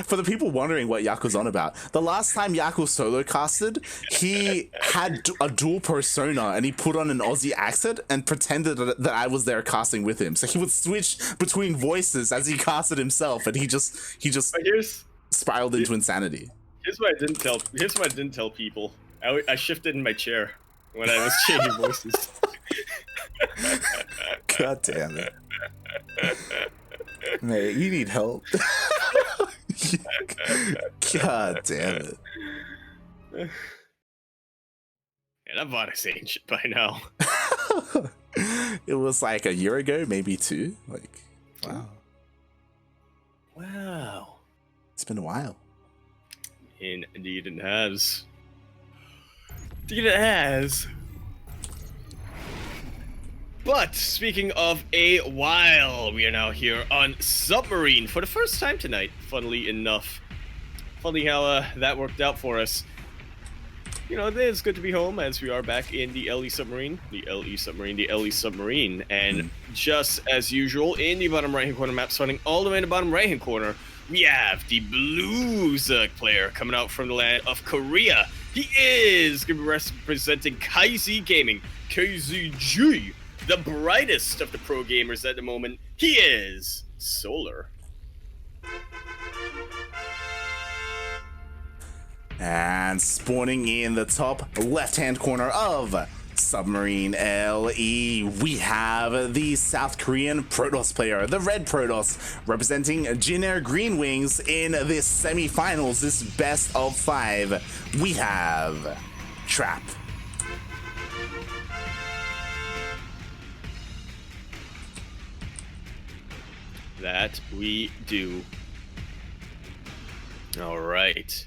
For the people wondering what Yaku's on about, the last time Yaku solo casted, he had a dual persona and he put on an Aussie accent and pretended that I was there casting with him. So he would switch between voices as he casted himself, and he just spiraled into insanity. Here's what I didn't tell. Here's what I didn't tell people. I shifted in my chair when I was changing voices. God damn it, mate! You need help. God damn it. And that bot is ancient by now. It was like a year ago, maybe 2. Like, wow. Wow. It's been a while. Indeed it has. Indeed it has. But speaking of a while, we are now here on Submarine for the first time tonight, funnily enough. Funny how that worked out for us. You know, it is good to be home as we are back in the LE Submarine. The LE Submarine. And just as usual, in the bottom right-hand corner map, starting all the way in the bottom right-hand corner, we have the Blues player coming out from the land of Korea. He is going to be representing KZ Gaming, KZG. The brightest of the pro gamers at the moment, he is Solar. And spawning in the top left-hand corner of Submarine LE, we have the South Korean Protoss player, the Red Protoss, representing Jin Green Wings in this semi-finals, this best of 5. We have Trap. That we do. All right.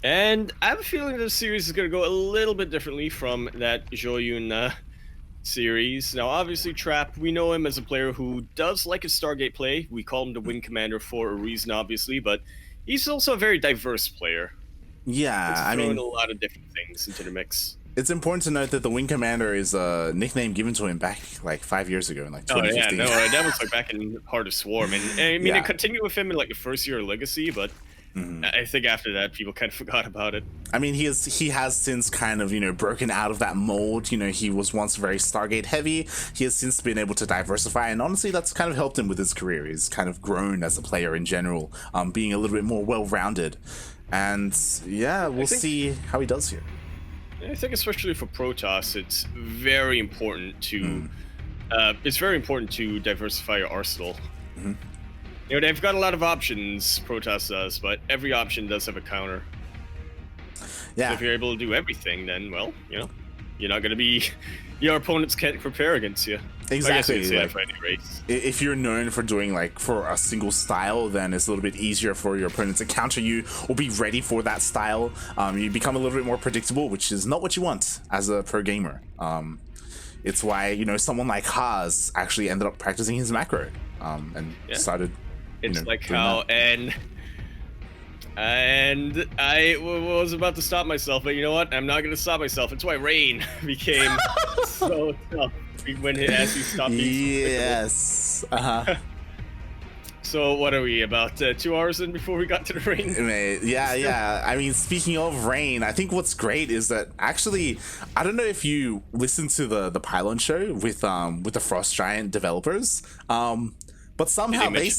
And I have a feeling this series is going to go a little bit differently from that Joyun series. Now, obviously, Trap, we know him as a player who does like his Stargate play. We call him the Wing Commander for a reason, obviously, but he's also a very diverse player. Yeah, I mean, a lot of different things into the mix. It's important to note that the Wing Commander is a nickname given to him back like 5 years ago in like 2015. Oh yeah, no, that was like back in Heart of Swarm, and I mean, it continued with him in like the first year of Legacy, but I think after that people kind of forgot about it. I mean, he has since kind of, you know, broken out of that mold. You know, he was once very Stargate heavy. He has since been able to diversify, and honestly, that's kind of helped him with his career. He's kind of grown as a player in general, being a little bit more well-rounded. And yeah, we'll see how he does here. I think especially for Protoss, it's very important to diversify your arsenal. You know, they've got a lot of options, Protoss does, but every option does have a counter. Yeah. So if you're able to do everything, then, well, you know, you're not going to be... Your opponents can't prepare against you. Exactly. Like, for any race. If you're known for doing, like, for a single style, then it's a little bit easier for your opponent to counter you or be ready for that style. You become a little bit more predictable, which is not what you want as a pro gamer. It's why, you know, someone like Haas actually ended up practicing his macro and started... It's like how, and I was about to stop myself, but you know what? I'm not going to stop myself. It's why Rain became so tough when as he stopped being Yes. So what are we, about 2 hours in before we got to the Rain? Yeah. I mean, speaking of Rain, I think what's great is that actually, I don't know if you listened to the Pylon show with the Frost Giant developers, but somehow they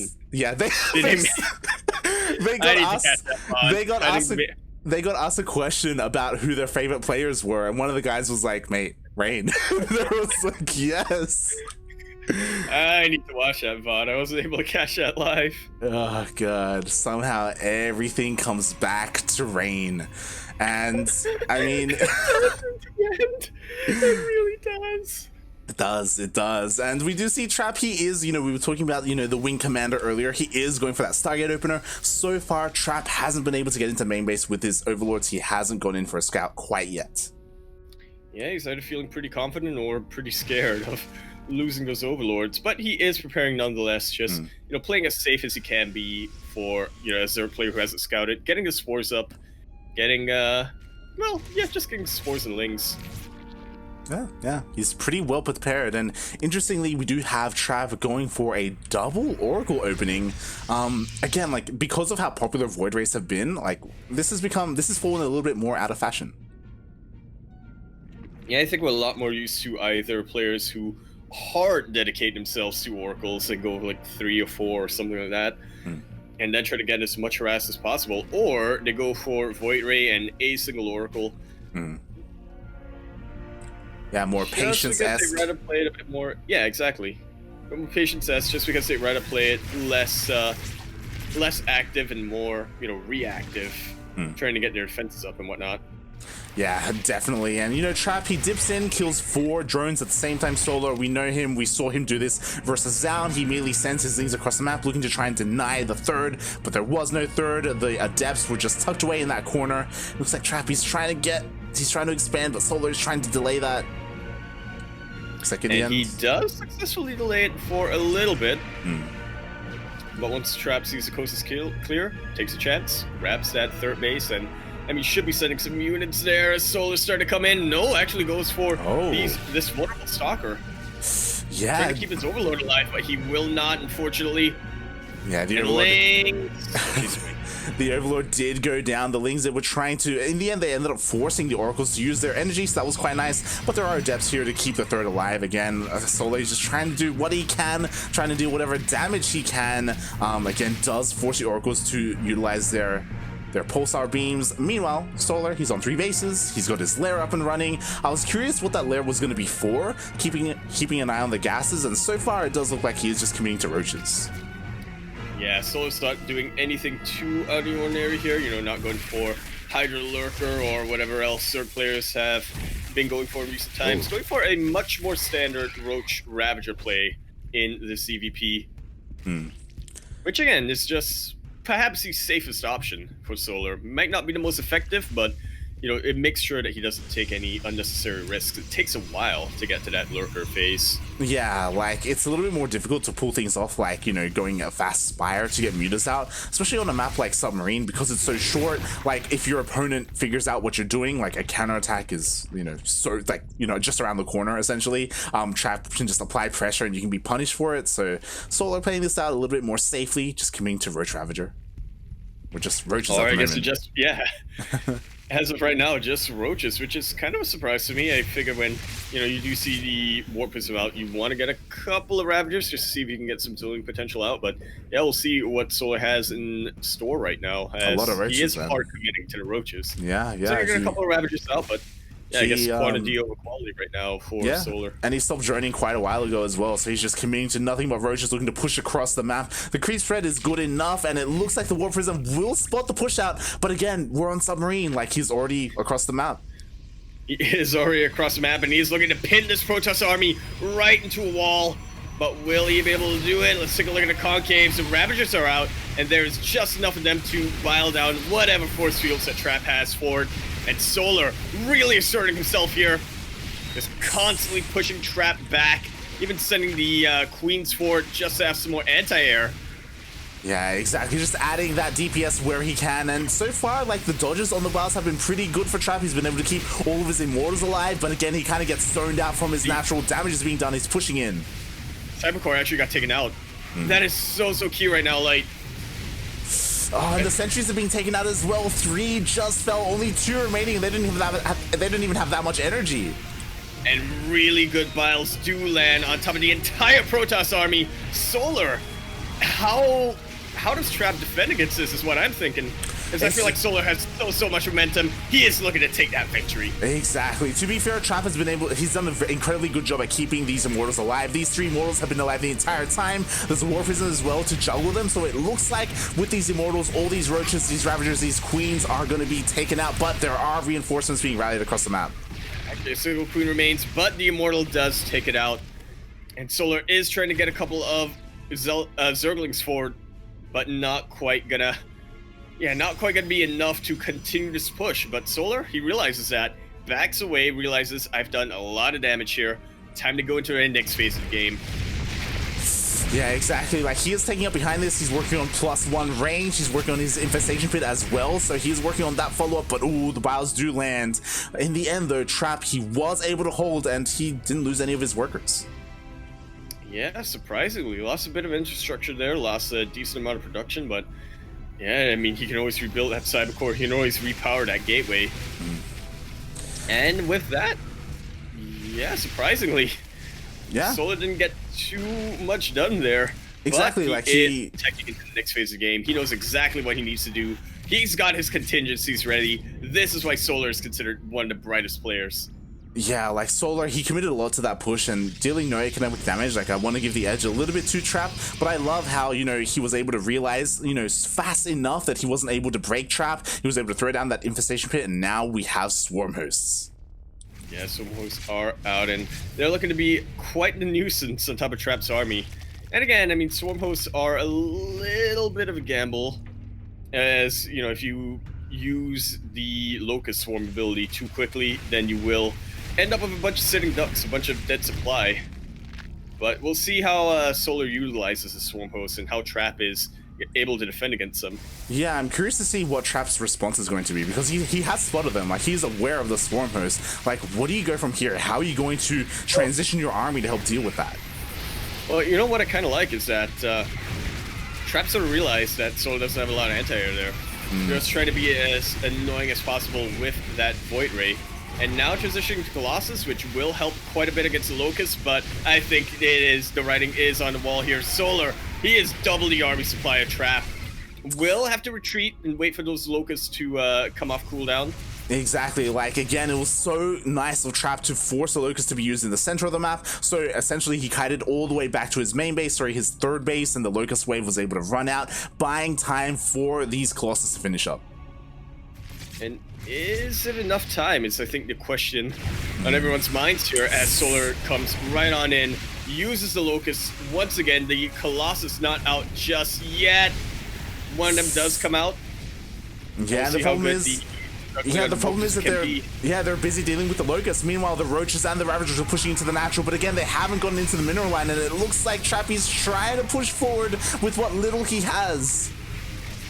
got asked a question about who their favorite players were, and one of the guys was like, "Mate, Rain." There was like, yes. I need to watch that VOD. I wasn't able to catch that live. Oh god! Somehow everything comes back to Rain, and I mean, it really does. It does. And we do see Trap, he is, you know, we were talking about, you know, the Wing Commander earlier. He is going for that Stargate opener. So far, Trap hasn't been able to get into main base with his Overlords. He hasn't gone in for a scout quite yet. Yeah, he's either feeling pretty confident or pretty scared of losing those Overlords. But he is preparing nonetheless, just, you know, playing as safe as he can be for, you know, as a player who hasn't scouted, getting the spores up, getting, just getting spores and lings. Yeah, he's pretty well prepared, and interestingly, we do have Trav going for a double Oracle opening. Again, like, because of how popular Void Rays have been, like, this has fallen a little bit more out of fashion. Yeah, I think we're a lot more used to either players who hard dedicate themselves to Oracles and go like 3 or 4 or something like that, and then try to get as much harass as possible, or they go for Void Ray and a single Oracle. Yeah, more patience-esque. Just because they'd rather play it a bit more. Yeah, exactly. But more patience-esque, just because they'd rather play it less active and more, reactive, trying to get their defenses up and whatnot. Yeah, definitely. And Trap, he dips in, kills 4 drones at the same time. Solar, we know him, we saw him do this versus Zound. He immediately sends his things across the map, looking to try and deny the third, but there was no third. The adepts were just tucked away in that corner. Looks like Trap, he's trying to expand, but Solar is trying to delay that. Looks like in the end, he does successfully delay it for a little bit. But once Trap sees the coast is clear, takes a chance, grabs that third base, and he should be sending some units there as Solar's starting to come in. No, actually goes for this wonderful Stalker. Yeah. Trying to keep his Overlord alive, but he will not, unfortunately. Yeah, the Overlord did go down. The Lings that were trying to, in the end, they ended up forcing the Oracles to use their energy, so that was quite nice. But there are Adepts here to keep the third alive again. Solar is just trying to do what he can, trying to do whatever damage he can. Again, does force the Oracles to utilize their pulsar beams. Meanwhile, Solar, he's on 3 bases. He's got his lair up and running. I was curious what that lair was going to be for, keeping an eye on the gases, and so far it does look like he is just committing to roaches. Yeah, Solar's not doing anything too out of the ordinary here, not going for Hydra Lurker or whatever else Zerg players have been going for in recent times. Going for a much more standard Roach Ravager play in the CVP. Which again is just perhaps the safest option for Solar. Might not be the most effective, but it makes sure that he doesn't take any unnecessary risks. It takes a while to get to that Lurker phase. Yeah, like, it's a little bit more difficult to pull things off, like, going a fast Spire to get mutas out, especially on a map like Submarine, because it's so short. Like, if your opponent figures out what you're doing, like, a counterattack is, so, like, just around the corner, essentially. Trap can just apply pressure and you can be punished for it, so Solar playing this out a little bit more safely, just committing to Roach Ravager. Or just roaches at the moment. I guess it just, yeah. As of right now, just roaches, which is kind of a surprise to me. I figure when, you do see the Warp Prism out, you want to get a couple of Ravagers just to see if you can get some dueling potential out. But yeah, we'll see what Solar has in store right now. A lot of roaches. He is hard committing to the roaches. Yeah. So you're getting a couple of Ravagers out, but yeah, I guess quantity over quality right now for Solar. And he stopped droning quite a while ago as well, so he's just committing to nothing but roaches, looking to push across the map. The creep spread is good enough, and it looks like the Warp Prism will spot the push out, but again, we're on Submarine, like, he's already across the map. He is already across the map, and he's looking to pin this Protoss army right into a wall. But will he be able to do it? Let's take a look at the concaves. The Ravagers are out, and there's just enough of them to bile down whatever force fields that Trap has forward. And Solar really asserting himself here. Just constantly pushing Trap back. Even sending the Queens forward just to have some more anti-air. Yeah, exactly. Just adding that DPS where he can. And so far, like, the dodges on the bars have been pretty good for Trap. He's been able to keep all of his Immortals alive. But again, he kind of gets zoned out from his natural damage is being done. He's pushing in. Cybercore actually got taken out. That is so key right now, like. Oh, and the sentries are being taken out as well. 3 just fell, only 2 remaining, and they didn't even have that much energy. And really good biles do land on top of the entire Protoss army. Solar, how does Trap defend against this is what I'm thinking. Because I feel like Solar has so much momentum. He is looking to take that victory. Exactly. To be fair, Trap has he's done an incredibly good job at keeping these Immortals alive. These 3 Immortals have been alive the entire time. There's a War Prison as well to juggle them, so it looks like with these Immortals, all these Roaches, these Ravagers, these Queens are going to be taken out, but there are reinforcements being rallied across the map. Actually, a single Queen remains, but the Immortal does take it out. And Solar is trying to get a couple of Zerglings forward, but not quite gonna be enough to continue this push. But Solar, he realizes that, backs away, realizes I've done a lot of damage here. Time to go into the next phase of the game. Yeah, exactly. Like, he is taking up behind this. He's working on +1 range. He's working on his infestation pit as well. So he's working on that follow-up. But, ooh, the bios do land. In the end, though, Trap, he was able to hold, and he didn't lose any of his workers. Yeah, surprisingly. Lost a bit of infrastructure there. Lost a decent amount of production. But, yeah, I mean, he can always rebuild that cyber core. He can always repower that gateway. And with that, yeah, surprisingly, Solar didn't get too much done there. Exactly, like he taking into the next phase of the game. He knows exactly what he needs to do. He's got his contingencies ready. This is why Solar is considered one of the brightest players. Yeah, like Solar, he committed a lot to that push and dealing no economic damage. Like, I want to give the edge a little bit to Trap, but I love how, you know, he was able to realize, you know, fast enough that he wasn't able to break Trap. He was able to throw down that infestation pit, and now we have Swarm Hosts. Yeah, Swarm Hosts are out, and they're looking to be quite the nuisance on top of Trap's army. And again, I mean, Swarm Hosts are a little bit of a gamble, as, you know, if you use the Locust Swarm ability too quickly, then you will end up with a bunch of sitting ducks, a bunch of dead supply. But we'll see how Solar utilizes the Swarm Host and how Trap is able to defend against them. Yeah, I'm curious to see what Trap's response is going to be, because he has spotted them. Like, he's aware of the Swarm Host. Like, what do you go from here? How are you going to transition your army to help deal with that? Well, you know what I kind of like is that Trap sort of realized that Solar doesn't have a lot of anti-air there. Just trying to be as annoying as possible with that Void Ray. And now transitioning to Colossus, which will help quite a bit against the Locust, but I think the writing is on the wall here. Solar, he is double the army supply of Trap. Will have to retreat and wait for those Locusts to come off cooldown. Exactly. Like, again, it was so nice of Trap to force the Locust to be used in the center of the map. So essentially he kited all the way back to his main base, sorry, his third base, and the Locust wave was able to run out, buying time for these Colossus to finish up. And is it enough time is, I think, the question on everyone's minds here, as Solar comes right on in, uses the Locust. Once again, the Colossus not out just yet. One of them does come out. Yeah, the problem is... the problem is that they're busy dealing with the Locusts. Meanwhile, the Roaches and the Ravagers are pushing into the natural, but again, they haven't gotten into the mineral line, and it looks like Trappy's trying to push forward with what little he has.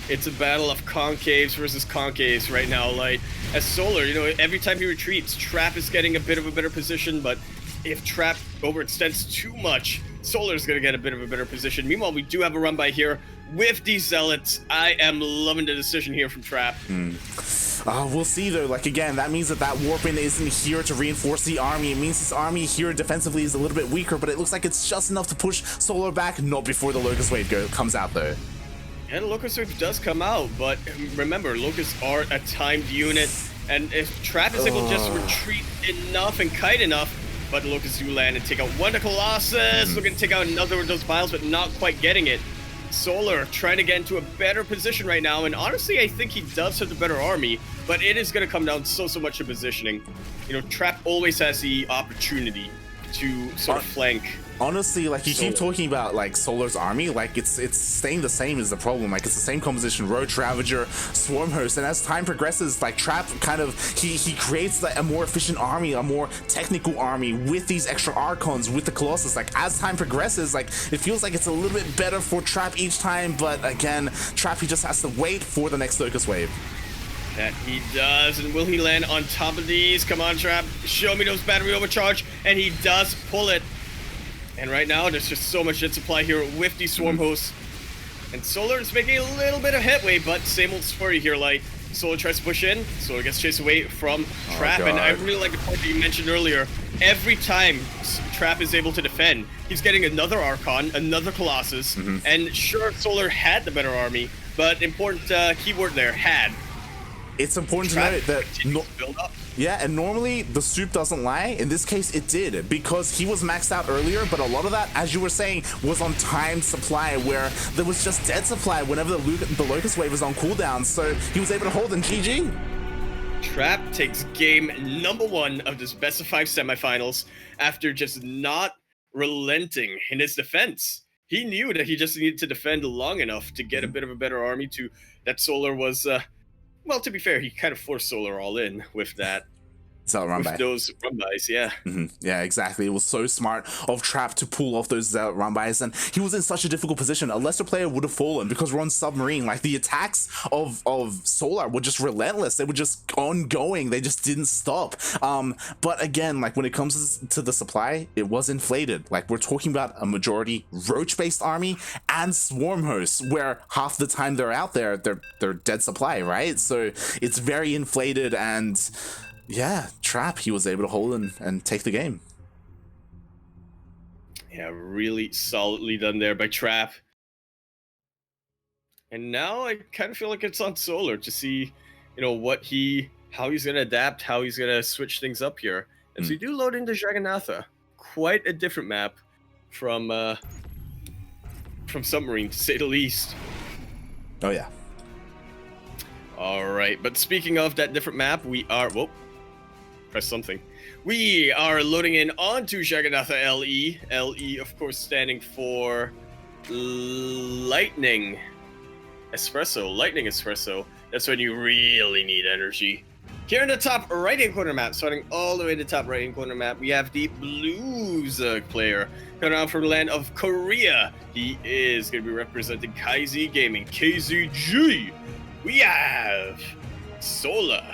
It's a battle of concaves versus concaves right now, Light. As Solar, you know, every time he retreats, Trap is getting a bit of a better position, but if Trap overextends too much, Solar's gonna get a bit of a better position. Meanwhile, we do have a run by here with these Zealots. I am loving the decision here from Trap. We'll see, though. Like, again, that means that Warpin isn't here to reinforce the army. It means this army here defensively is a little bit weaker, but it looks like it's just enough to push Solar back. Not before the Locust Wave comes out, though. And the Locust Wave does come out, but remember, Locusts are a timed unit, and if Trap is able to just retreat enough and kite enough, but the Locusts do land and take out one of Colossus, looking to take out another of those piles, but not quite getting it. Solar trying to get into a better position right now, and honestly, I think he does have the better army, but it is going to come down so much to positioning. You know, Trap always has the opportunity to sort of flank. Honestly, like, you keep talking about, like, Solar's army, like, it's staying the same is the problem. Like, it's the same composition: Roach, Ravager, Swarm Host, and as time progresses, like, Trap kind of, he creates, like, a more efficient army, a more technical army with these extra Archons, with the Colossus. Like, as time progresses, like, it feels like it's a little bit better for Trap each time, but again, Trap, he just has to wait for the next Locust Wave. That he does, and will he land on top of these? Come on, Trap, show me those battery overcharge, and he does pull it. And right now, there's just so much jet supply here with these Swarm Hosts. And Solar is making a little bit of headway, but same old story here, Light. Solar tries to push in, Solar gets chased away from Trap, and I really like the point that you mentioned earlier. Every time Trap is able to defend, he's getting another Archon, another Colossus, and sure, Solar had the better army, but important keyword there, had. It's important to note that yeah, and normally the soup doesn't lie. In this case, it did, because he was maxed out earlier, but a lot of that, as you were saying, was on timed supply, where there was just dead supply whenever the Locust Wave was on cooldown, so he was able to hold in GG. Trap takes game #1 of this best of 5 semifinals after just not relenting in his defense. He knew that he just needed to defend long enough to get a bit of a better army that Solar was... well, to be fair, he kind of forced Solar all in with that. Zealot run with by. those run-bys, yeah. Yeah, exactly. It was so smart of Trap to pull off those Zealot run-bys, and he was in such a difficult position. A lesser player would have fallen because we're on Submarine. Like, the attacks of Solar were just relentless. They were just ongoing. They just didn't stop. But again, like, when it comes to the supply, it was inflated. Like, we're talking about a majority Roach-based army and Swarm hosts, where half the time they're out there, they're dead supply, right? So it's very inflated, and yeah, Trap, he was able to hold and take the game. Yeah, really solidly done there by Trap. And now I kind of feel like it's on Solar to see, how he's going to adapt, how he's going to switch things up here. As we do load into Jagannatha, quite a different map from Submarine, to say the least. Oh, yeah. All right, but speaking of that different map, we are... Whoa. Press something. We are loading in onto Jagannatha LE. LE, of course, standing for Lightning Espresso. Lightning Espresso. That's when you really need energy. Here in the top right-hand corner map, starting all the way to the top right-hand corner map, we have the Blues player coming out from the land of Korea. He is going to be representing KZ Gaming, KZG. We have Solar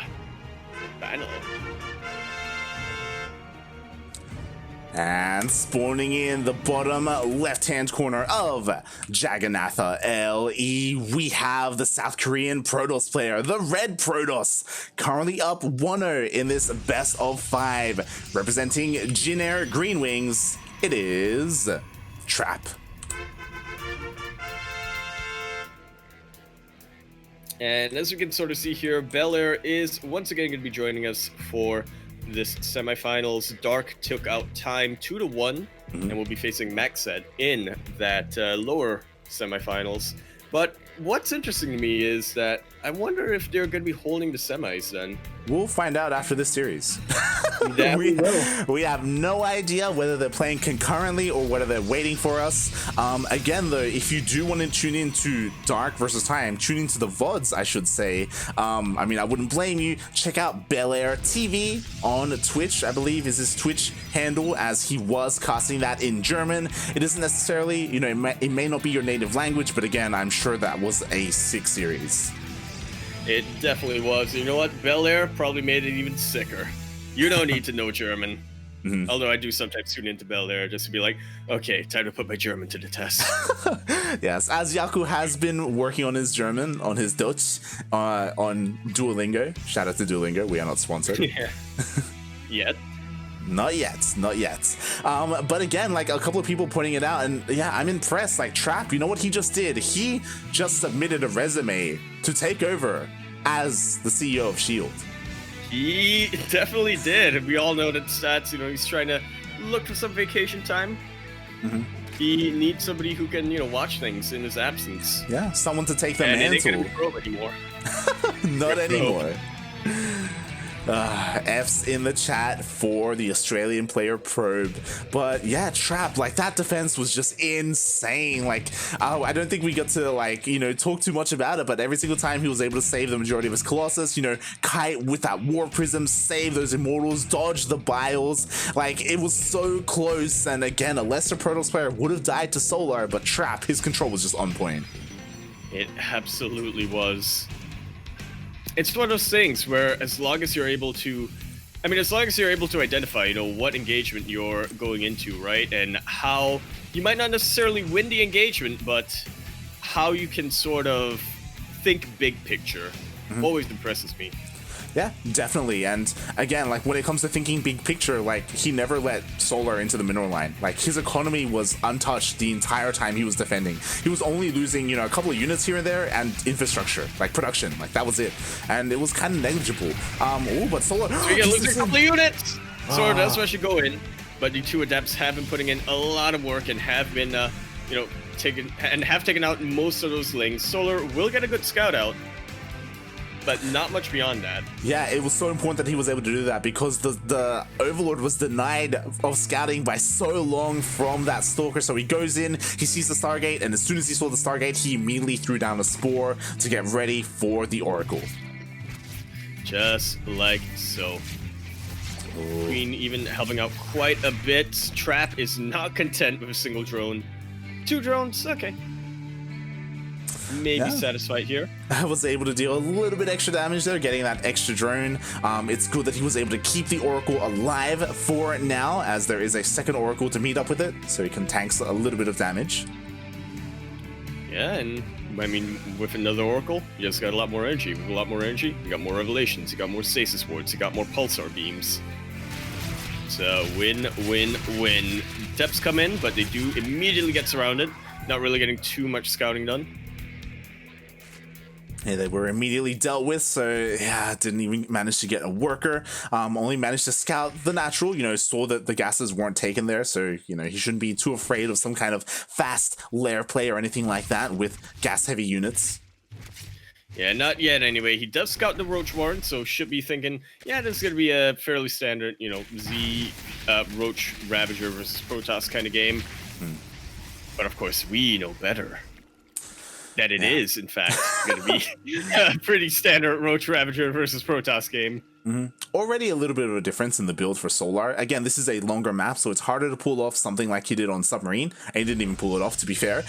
Banner. And spawning in the bottom left-hand corner of Jagannatha LE, we have the South Korean Protoss player, the Red Protoss, currently up 1-0 in this best of 5. Representing Jinair Green Wings, it is Trap. And as we can sort of see here, Belair is once again going to be joining us for this semifinals. Dark took out time 2-1, and we'll be facing Maxed in that lower semifinals. But what's interesting to me is that I wonder if they're going to be holding the semis then. We'll find out after this series. We we have no idea whether they're playing concurrently or whether they're waiting for us. Again, though, if you do want to tune into Dark versus Time, tune into the VODs, I should say. I mean, I wouldn't blame you. Check out Belair TV on Twitch, I believe is his Twitch handle, as he was casting that in German. It isn't necessarily, it may not be your native language, but again, I'm sure that was a sick series. It definitely was. You know what? Belair probably made it even sicker. You don't need to know German. Although I do sometimes tune into Belair just to be like, okay, time to put my German to the test. Yes, as Yaku has been working on his German, on his Deutsch, on Duolingo. Shout out to Duolingo. We are not sponsored. Yeah. Yet. Not yet, not yet. But again, like a couple of people pointing it out, and yeah, I'm impressed. Like Trap, you know what he just did? He just submitted a resume to take over as the CEO of S.H.I.E.L.D. He definitely did. We all know that stats, he's trying to look for some vacation time. He needs somebody who can, watch things in his absence. Yeah, someone to take the mantle. mantle. And it ain't gonna be anymore. Not anymore. F's in the chat for the Australian player Probe. But yeah, Trap, like that defense was just insane. Like, I don't think we got to talk too much about it, but every single time he was able to save the majority of his Colossus, Kite with that War Prism, save those Immortals, dodge the Biles. Like, it was so close. And again, a lesser Protoss player would have died to Solar, but Trap, his control was just on point. It absolutely was. It's one of those things where as long as you're able to identify, what engagement you're going into, right? And how you might not necessarily win the engagement, but how you can sort of think big picture always impresses me. Yeah, definitely. And again, like when it comes to thinking big picture, like he never let Solar into the mineral line. Like his economy was untouched the entire time he was defending. He was only losing, a couple of units here and there and infrastructure, like production. Like that was it. And it was kind of negligible. But Solar... So you lose a couple of units! Solar does rush to go in, but the two adepts have been putting in a lot of work and have been, taken out most of those lings. Solar will get a good scout out, but not much beyond that. Yeah, it was so important that he was able to do that because the Overlord was denied of scouting by so long from that Stalker. So he goes in, he sees the Stargate, and as soon as he saw the Stargate, he immediately threw down a Spore to get ready for the Oracle. Just like so. Queen even helping out quite a bit. Trap is not content with a single drone. 2 drones, okay. Maybe satisfied here. I was able to deal a little bit extra damage there, getting that extra drone. It's good that he was able to keep the Oracle alive for now, as there is a second Oracle to meet up with it, so he can tank a little bit of damage. Yeah, and I mean, with another Oracle, you just got a lot more energy. With a lot more energy, you got more Revelations, you got more Stasis Wards, you got more Pulsar Beams. So win, win, win. Depths come in, but they do immediately get surrounded. Not really getting too much scouting done. Yeah, they were immediately dealt with, so yeah, didn't even manage to get a worker. Only managed to scout the natural, saw that the gases weren't taken there, so, he shouldn't be too afraid of some kind of fast lair play or anything like that with gas-heavy units. Yeah, not yet anyway. He does scout the Roach Warren, so should be thinking, yeah, this is going to be a fairly standard, Z Roach Ravager versus Protoss kind of game. But of course, we know better. That it is, in fact, going to be a pretty standard Roach Ravager versus Protoss game. Already a little bit of a difference in the build for Solar. Again, this is a longer map, so it's harder to pull off something like he did on Submarine. And he didn't even pull it off, to be fair.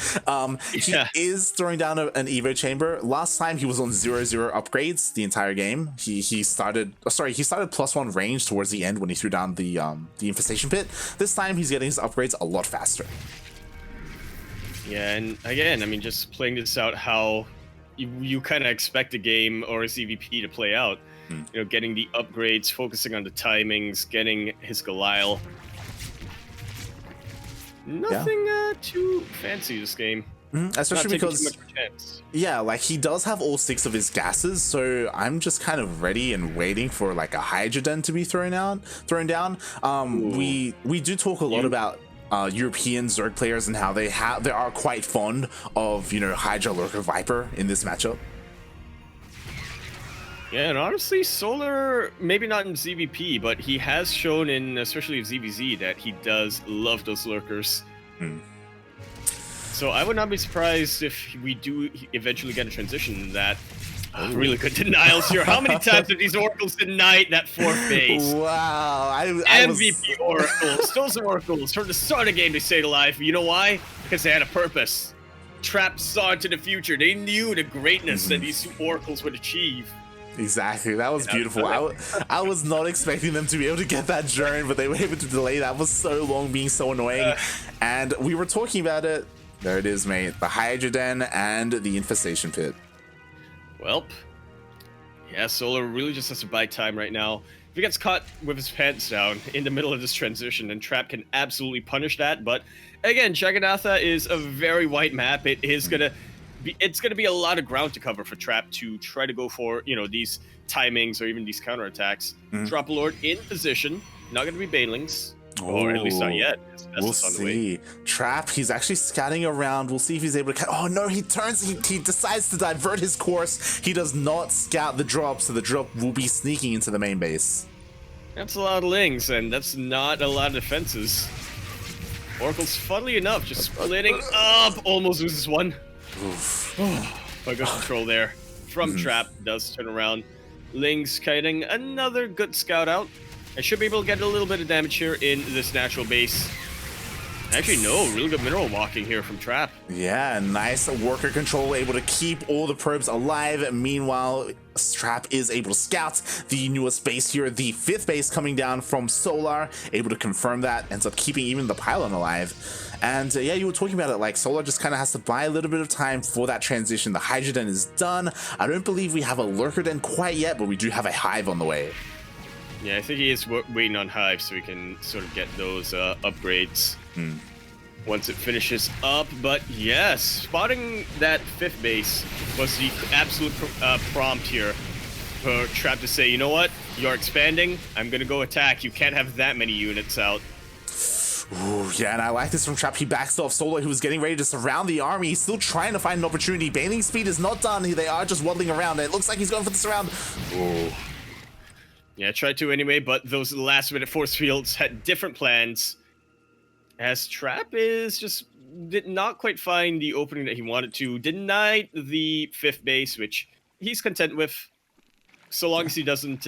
He is throwing down an Evo Chamber. Last time he was on 0-0 upgrades the entire game. He started +1 range towards the end when he threw down the Infestation Pit. This time he's getting his upgrades a lot faster. Yeah, and again, I mean, just playing this out how you kind of expect a game or a CVP to play out. Getting the upgrades, focusing on the timings, getting his Goliath. Nothing too fancy this game. Especially because, like he does have all 6 of his gases, so I'm just kind of ready and waiting for like a Hydroden to be thrown down. We do talk a lot about European Zerg players and how they are quite fond of Hydra, Lurker, Viper in this matchup. Yeah, and honestly, Solar, maybe not in ZVP, but he has shown in, especially ZVZ, that he does love those Lurkers. So I would not be surprised if we do eventually get a transition in that. Really good denials here. How many times have these Oracles denied that 4th base? Wow. MVP Oracles. Those Oracles, from the start of the game, they stayed alive. You know why? Because they had a purpose. Trap saw into the future. They knew the greatness that these 2 Oracles would achieve. Exactly, that was beautiful. I was not expecting them to be able to get that drone, but they were able to delay that for so long, being so annoying. And we were talking about it. There it is, mate. The Hydroden and the Infestation Pit. Welp. Yeah, Solar really just has to buy time right now. If he gets caught with his pants down in the middle of this transition, then Trap can absolutely punish that. But again, Jagannatha is a very wide map. It's gonna be a lot of ground to cover for Trap to try to go for, these timings or even these counterattacks. Drop Lord in position. Not gonna be Banelings. Or at least not yet. We'll see. Trap, he's actually scouting around. We'll see if he's able to... Oh no, he decides to divert his course. He does not scout the drop, so the drop will be sneaking into the main base. That's a lot of Lings, and that's not a lot of defenses. Oracle's, funnily enough, just splitting up. Almost loses one. But good control there from Trap. Does turn around. Lings kiting another good scout out. I should be able to get a little bit of damage here in this natural base. Actually, no, really good mineral walking here from Trap. Yeah, nice worker control, able to keep all the probes alive. Meanwhile, Trap is able to scout the newest base here, the 5th base coming down from Solar, able to confirm that, ends up keeping even the pylon alive. And yeah, you were talking about it, like Solar just kind of has to buy a little bit of time for that transition. The Hydroden is done. I don't believe we have a Lurkerden quite yet, but we do have a Hive on the way. Yeah, I think he is waiting on Hive so we can sort of get those upgrades once it finishes up. But yes, spotting that 5th base was the absolute prompt here for Trap to say, you know what, you're expanding, I'm going to go attack. You can't have that many units out. Ooh, yeah, and I like this from Trap. He backs off Solar, who was getting ready to surround the army. He's still trying to find an opportunity. Baneling speed is not done. They are just waddling around. It looks like he's going for the surround. Ooh. Yeah, tried to anyway, but those last-minute force fields had different plans. As Trap did not quite find the opening that he wanted to. Denied the 5th base, which he's content with, so long as he doesn't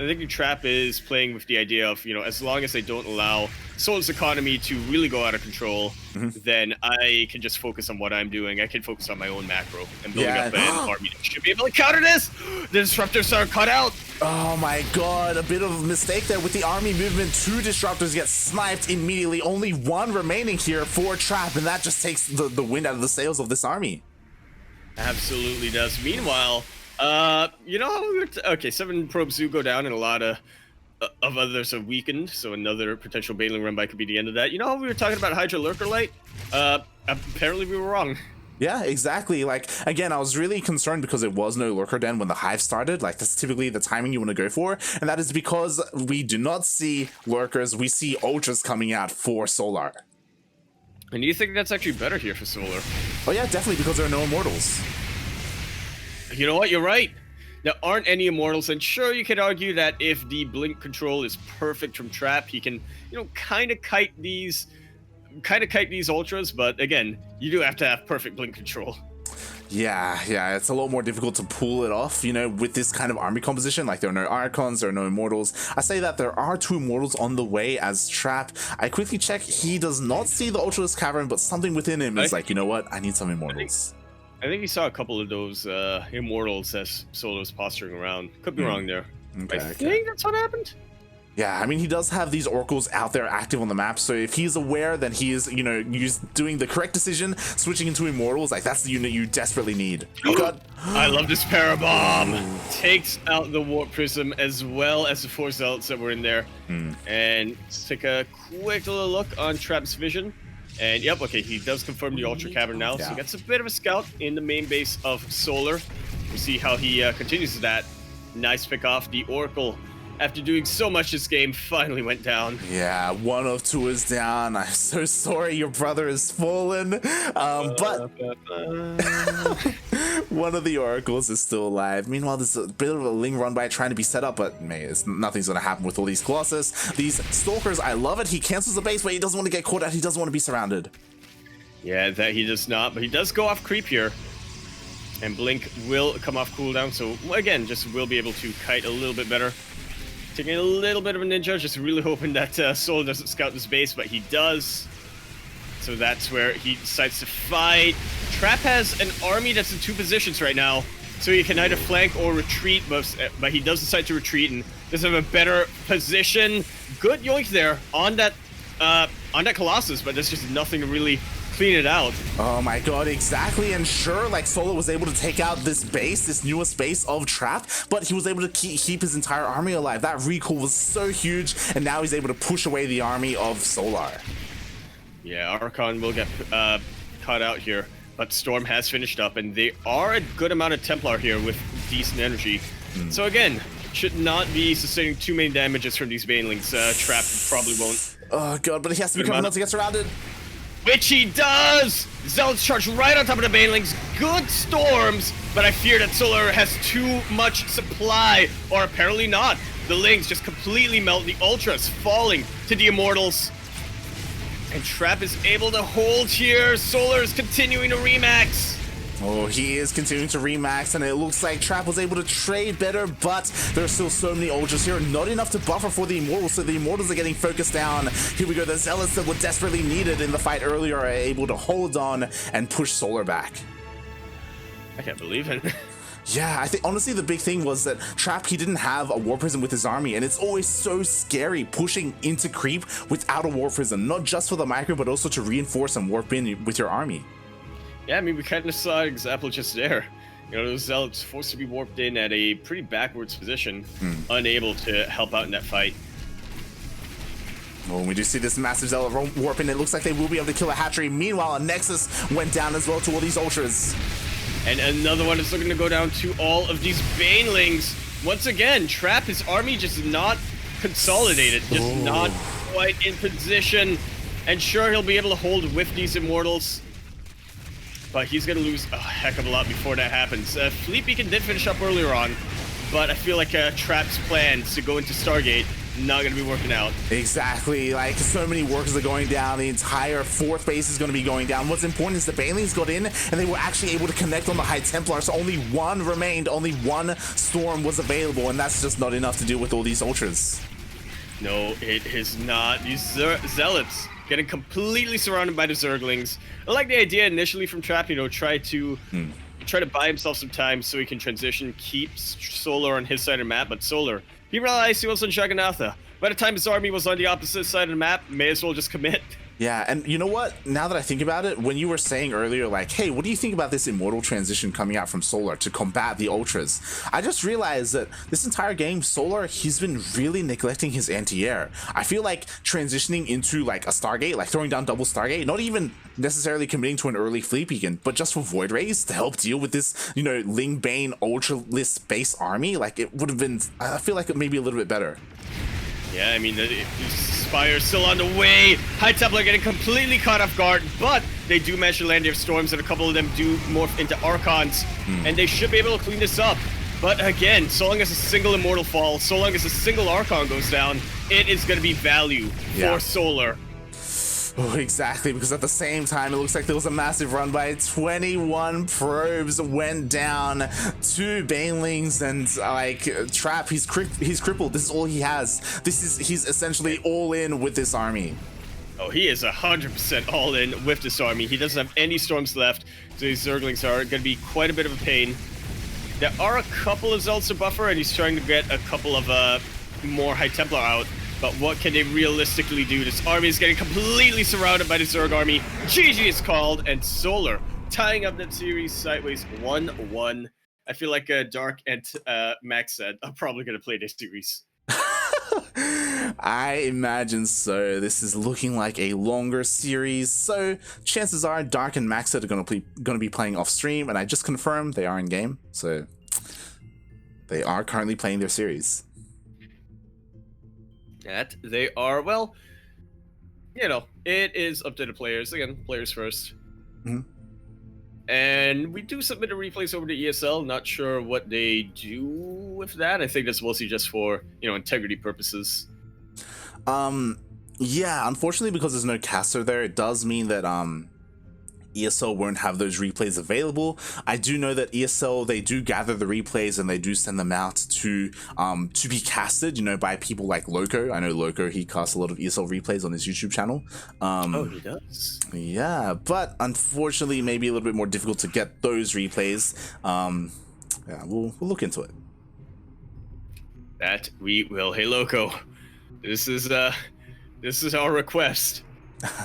I think the Trap is playing with the idea of, as long as they don't allow Solar's economy to really go out of control, then I can just focus on what I'm doing. I can focus on my own macro and building up an army that should be able to counter this. The Disruptors are cut out. Oh my god, a bit of a mistake there with the army movement. 2 Disruptors get sniped immediately. Only 1 remaining here for Trap, and that just takes the wind out of the sails of this army. Absolutely does. Meanwhile, okay, 7 probes do go down, and a lot of others are weakened, so another potential Baneling run by could be the end of that. You know how we were talking about Hydra Lurker Light? Apparently we were wrong. Yeah, exactly. Like, again, I was really concerned because it was no Lurker Den when the Hive started. Like, that's typically the timing you want to go for, and that is because we do not see Lurkers, we see Ultras coming out for Solar. And do you think that's actually better here for Solar? Oh yeah, definitely, because there are no Immortals. You know what? You're right. There aren't any Immortals, and sure, you could argue that if the blink control is perfect from Trap, he can, kind of kite these Ultras, but again, you do have to have perfect blink control. Yeah, it's a lot more difficult to pull it off, with this kind of army composition. Like, there are no Archons, there are no Immortals. I say that there are 2 Immortals on the way as Trap. I quickly check, he does not see the Ultra's Cavern, but something within him is like, you know what, I need some Immortals. I think he saw a couple of those Immortals as Solo was posturing around. Could be wrong there. Okay, I think that's what happened. Yeah, I mean, he does have these Oracles out there active on the map, so if he's aware that he is, doing the correct decision, switching into Immortals, like, that's the unit you desperately need. Oh god. I love this Parabomb. Takes out the Warp Prism as well as the 4 Zealots that were in there. And let's take a quick little look on Trap's vision. And yep, okay, he does confirm the Ultra Cavern now, so he gets a bit of a scout in the main base of Solar. We'll see how he continues with that. Nice pick off. The Oracle, after doing so much this game, finally went down. Yeah, 1 of 2 is down. I'm so sorry your brother has fallen. But one of the Oracles is still alive. Meanwhile, there's a bit of a Ling run by trying to be set up, but man, nothing's going to happen with all these Colossus. These Stalkers, I love it. He cancels the base, but he doesn't want to get caught out. He doesn't want to be surrounded. Yeah, that he does not, but he does go off creep here. And Blink will come off cooldown, so again, just will be able to kite a little bit better. Taking a little bit of a ninja, just really hoping that Soul doesn't scout this base, but he does. So that's where he decides to fight. Trap has an army that's in 2 positions right now, so he can either flank or retreat, but he does decide to retreat and does have a better position. Good yoink there on that Colossus, but there's just nothing to really clean it out. Oh my god, exactly. And sure, like, Solo was able to take out this base, this newest base of Trap, but he was able to keep his entire army alive. That recall was so huge, and now he's able to push away the army of Solar. Yeah, Archon will get caught out here, but Storm has finished up, and they are a good amount of Templar here with decent energy. So again, should not be sustaining too many damages from these Banelings. Trap probably won't. Oh god, but he has to be coming out to get surrounded. Which he does! Zealots charge right on top of the Banelings. Good storms, but I fear that Solar has too much supply, or apparently not. The Lings just completely melt, the Ultras falling to the Immortals. And Trap is able to hold here. Solar is continuing to remax. Oh, he is continuing to remax, and it looks like Trap was able to trade better, but there's still so many Ultras here. Not enough to buffer for the Immortals, so the Immortals are getting focused down. Here we go. The Zealots that were desperately needed in the fight earlier are able to hold on and push Solar back. I can't believe it. Yeah, I think honestly the big thing was that Trap, he didn't have a War Prism with his army, and it's always so scary pushing into creep without a War Prism, not just for the micro, but also to reinforce and warp in with your army. Yeah, I mean, we kind of saw an example just there. Those Zealots forced to be warped in at a pretty backwards position, unable to help out in that fight. Well, we do see this massive Zealot warp in. It looks like they will be able to kill a hatchery. Meanwhile, a Nexus went down as well to all these Ultras. And another one is looking to go down to all of these Banelings. Once again, Trap, his army just not consolidated, just not quite in position. And sure, he'll be able to hold with these Immortals, but he's going to lose a heck of a lot before that happens. Fleet Beacon did finish up earlier on, but I feel like Trap's plan to go into Stargate not going to be working out. Exactly, like so many workers are going down, the entire 4th base is going to be going down. What's important is the Banelings got in and they were actually able to connect on the High Templar, so only one remained, only one storm was available, and that's just not enough to deal with all these ultras. No, it is not. These Zealots getting completely surrounded by the Zerglings. I like the idea initially from Trap, you know, try to buy himself some time so he can transition, keep Solar on his side of the map, but Solar, he realized he was on Jagannatha. By the time his army was on the opposite side of the map, may as well just commit. Yeah, and you know what? Now that I think about it, when you were saying earlier, like, hey, what do you think about this Immortal transition coming out from Solar to combat the Ultras? I just realized that this entire game, Solar, he's been really neglecting his anti-air. I feel like transitioning into, like, a Stargate, like throwing down double Stargate, not even necessarily committing to an early Fleet Beacon, but just for Void Rays to help deal with this, you know, Ling Bane Ultra-list base army, like, it would have been, I feel like it may be a little bit better. Yeah, I mean, the Spire's still on the way. High Templar getting completely caught off guard, but they do manage to land their storms, and a couple of them do morph into Archons, and they should be able to clean this up. But again, so long as a single Immortal falls, so long as a single Archon goes down, it is going to be value for Solar. Oh, exactly, because at the same time, it looks like there was a massive run by 21 probes went down, 2 Banelings, and like Trap, he's crippled. This is all he has. He's essentially all in with this army. Oh, he is 100% all in with this army. He doesn't have any storms left, so these Zerglings are going to be quite a bit of a pain. There are a couple of Zealots to buffer, and he's trying to get a couple of more High Templar out. But what can they realistically do? This army is getting completely surrounded by the Zerg army. GG is called, and Solar tying up that series sideways 1-1. I feel like Dark and Max said, I'm probably going to play this series. I imagine so. This is looking like a longer series, so chances are Dark and Max are going to be playing off stream, and I just confirmed they are in game, so they are currently playing their series. That they are, well, you know, it is up to the players. Again, players first. And we do submit the replays over to ESL. Not sure what they do with that. I think that's mostly just for, you know, integrity purposes. Yeah, unfortunately, because there's no caster there, it does mean that ESL won't have those replays available. I do know that ESL, they do gather the replays and they do send them out to be casted, you know, by people like Loco. I know Loco, he casts a lot of ESL replays on his YouTube channel. Oh, he does? Yeah, but unfortunately, maybe a little bit more difficult to get those replays. Yeah, we'll look into it. That we will. Hey, Loco, this is our request.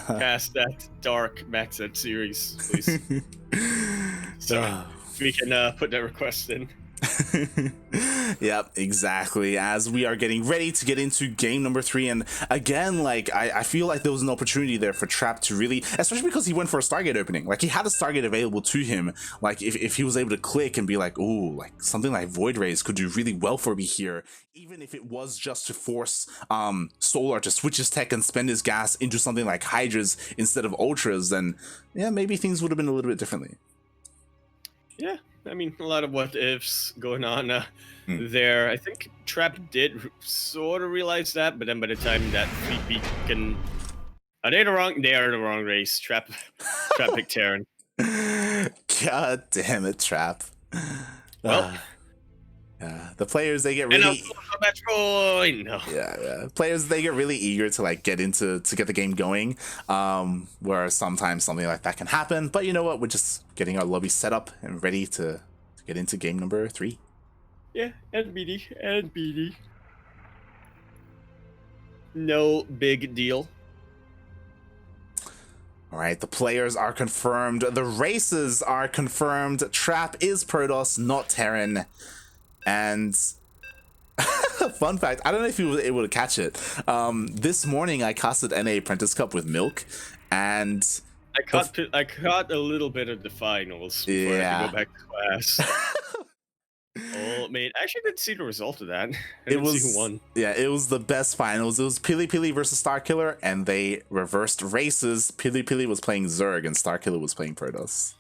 Cast that Dark Max Ed series, please. So we can put that request in. Yep, exactly, as we are getting ready to get into game number 3, and again, like I feel like there was an opportunity there for Trap to really, especially because he went for a Stargate opening, like he had a Stargate available to him, like if he was able to click and be like, oh, like something like Void Rays could do really well for me here, even if it was just to force Solar to switch his tech and spend his gas into something like Hydras instead of Ultras, then yeah, maybe things would have been a little bit differently. Yeah, I mean, a lot of what ifs going on there. I think Trap did sort of realize that, but then by the time that Fleet Beacon, they are the wrong race. Trap picked Terran. God damn it, Trap. Well, yeah, the players, they get really yeah, players, they get really eager to like get the game going, where sometimes something like that can happen, but you know what, we're just getting our lobby set up and ready to get into game number 3. Yeah, and BD. No big deal. All right, the players are confirmed, the races are confirmed. Trap is Protoss, not Terran. And fun fact, I don't know if you were able to catch it. This morning I casted NA Apprentice Cup with Milk, and I caught a little bit of the finals before I had to go back to class. Oh man, I actually didn't see the result of that. I didn't see who won. Yeah, it was the best finals. It was Pili Pili versus Starkiller, and they reversed races. Pili Pili was playing Zerg, and Starkiller was playing Protoss.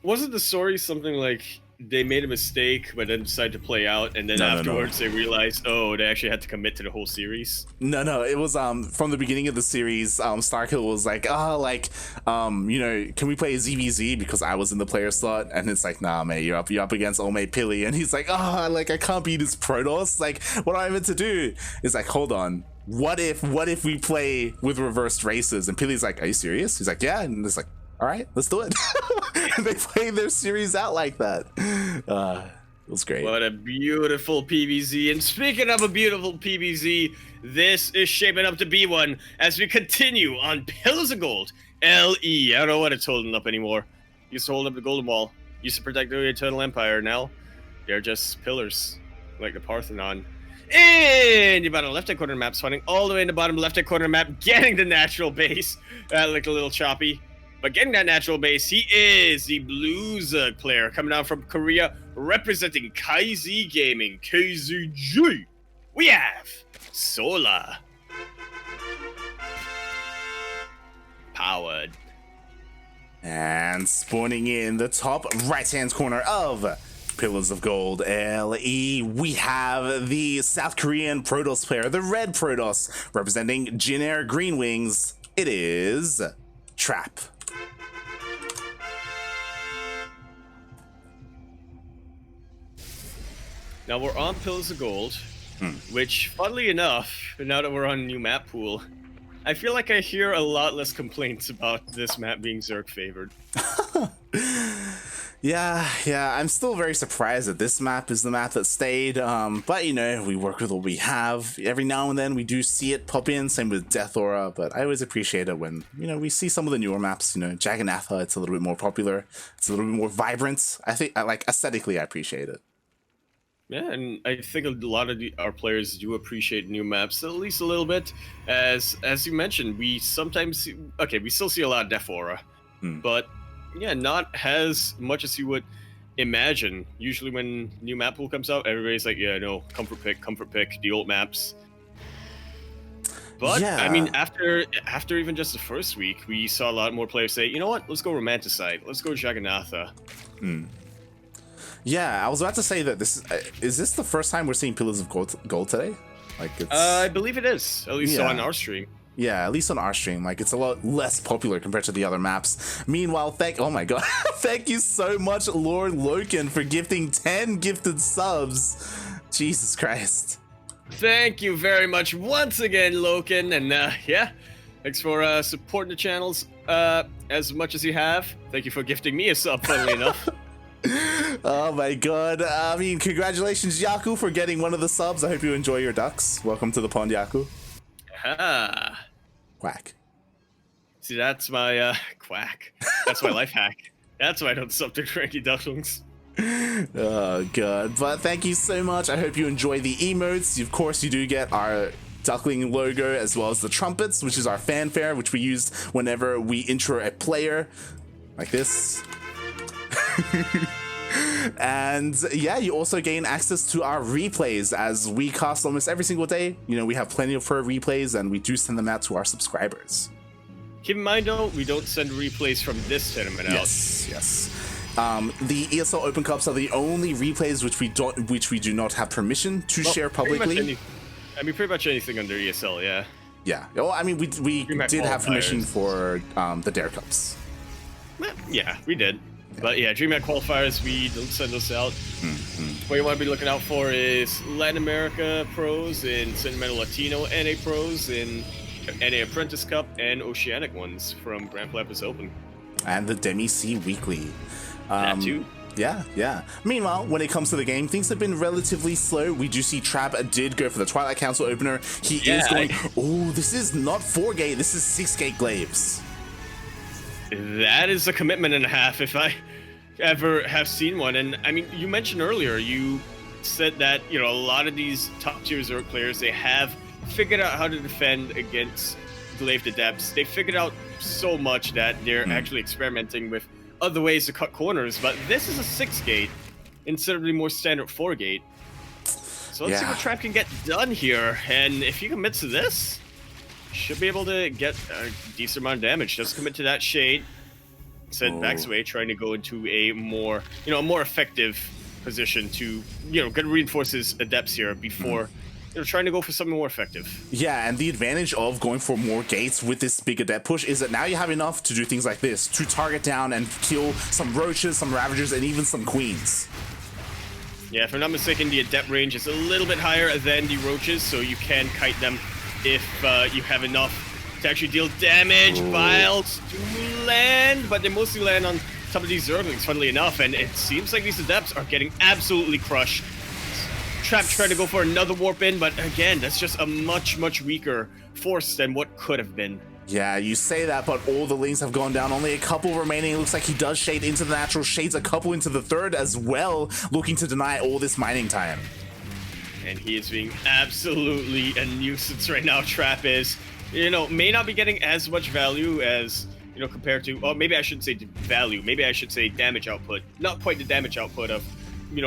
Wasn't the story something like they made a mistake, but then decided to play out, and then No, no, no. afterwards they realized, oh, they actually had to commit to the whole series. No, it was from the beginning of the series. Starkill was like, you know, can we play ZVZ because I was in the player slot, and it's like, nah, mate, you're up against old mate Pilly, and he's like, I can't beat this Protoss. Like, what am I meant to do? It's like, hold on. What if we play with reversed races? And Pilly's like, are you serious? He's like, yeah, and it's like, all right, let's do it. They played their series out like that. It was great. What a beautiful PvZ. And speaking of a beautiful PvZ, this is shaping up to be one as we continue on Pillars of Gold. LE. I don't know what it's holding up anymore. Used to hold up the Golden Wall. Used to protect the Eternal Empire. Now they're just pillars, like the Parthenon. And you bottom left-hand corner of the map, spawning all the way in the bottom left-hand corner of the map, getting the natural base. That looked a little choppy. But getting that natural base, he is the Bluezug player coming down from Korea, representing KZ Gaming, KZG. We have Sola. Powered. And spawning in the top right-hand corner of Pillars of Gold LE, we have the South Korean Protoss player, the Red Protoss, representing Jinair Green Wings. It is Trap. Now we're on Pillars of Gold, which, funnily enough, now that we're on a new map pool, I feel like I hear a lot less complaints about this map being Zerg favored. Yeah, I'm still very surprised that this map is the map that stayed, but you know, we work with what we have. Every now and then we do see it pop in, same with Death Aura, but I always appreciate it when, you know, we see some of the newer maps, you know, Jagannatha, it's a little bit more popular, it's a little bit more vibrant. I think, like, aesthetically, I appreciate it. Yeah, and I think a lot of our players do appreciate new maps, at least a little bit. As you mentioned, we sometimes see, we still see a lot of Death Aura, but yeah, not as much as you would imagine. Usually when new map pool comes out, everybody's like, yeah, no, comfort pick, the old maps. But yeah. I mean, after even just the first week, we saw a lot more players say, you know what, let's go Romanticide, let's go Jagannatha. Yeah, I was about to say that this is this the first time we're seeing Pillars of Gold today? Like, it's I believe it is, at least on our stream. Yeah, at least on our stream. Like, it's a lot less popular compared to the other maps. Meanwhile, oh my god, thank you so much, Lord Loken, for gifting 10 gifted subs. Jesus Christ. Thank you very much once again, Loken, and yeah, thanks for supporting the channels as much as you have. Thank you for gifting me a sub, funnily enough. Oh my god. I mean, congratulations, Yaku, for getting one of the subs. I hope you enjoy your ducks. Welcome to the pond, Yaku. Ah. Quack. See, that's my quack. That's my life hack. That's why I don't sub to CranKy Ducklings. Oh god. But thank you so much. I hope you enjoy the emotes. Of course, you do get our Duckling logo as well as the trumpets, which is our fanfare, which we use whenever we intro a player. Like this. And yeah, you also gain access to our replays as we cast almost every single day. You know, we have plenty of pro replays and we do send them out to our subscribers. Keep in mind though, we don't send replays from this tournament out. Yes. The ESL Open Cups are the only replays which we do not have permission to share publicly. Pretty much anything under ESL, yeah. Yeah. Well, I mean, we did have permission for the Dare Cups. Yeah, we did. But yeah, DreamHack qualifiers, we don't send those out. What you want to be looking out for is Latin America pros and Sentimental Latino NA pros in NA Apprentice Cup and Oceanic ones from Grand Rapids Open. And the Demi C Weekly. That too. Yeah. Meanwhile, when it comes to the game, things have been relatively slow. We do see Trap did go for the Twilight Council opener. He is going, oh, this is not 4-gate, this is 6-gate glaives. That is a commitment and a half if I ever have seen one. And I mean, you mentioned earlier, you said that, you know, a lot of these top tier Zerg players, they have figured out how to defend against Glaive Adepts. They figured out so much that they're actually experimenting with other ways to cut corners. But this is a 6-gate instead of the more standard 4-gate. So let's see what Trap can get done here. And if he commits to this, should be able to get a decent amount of damage. Just commit to that shade. Send backs away, trying to go into a more, a more effective position to, get reinforce his adepts here before, trying to go for something more effective. Yeah, and the advantage of going for more gates with this big adept push is that now you have enough to do things like this, to target down and kill some roaches, some ravagers, and even some queens. Yeah, if I'm not mistaken, the adept range is a little bit higher than the roaches, so you can kite them if you have enough to actually deal damage. Vials do land, but they mostly land on some of these Zerglings, funnily enough, and it seems like these adepts are getting absolutely crushed. Trap trying to go for another warp in, but again, that's just a much weaker force than what could have been. Yeah, you say that, but all the lings have gone down. Only a couple remaining. It looks like he does shade into the natural, shades a couple into the third as well, looking to deny all this mining time. And he is being absolutely a nuisance right now, Trap is. May not be getting as much value as, compared to, or maybe I shouldn't say value, maybe I should say damage output. Not quite the damage output of,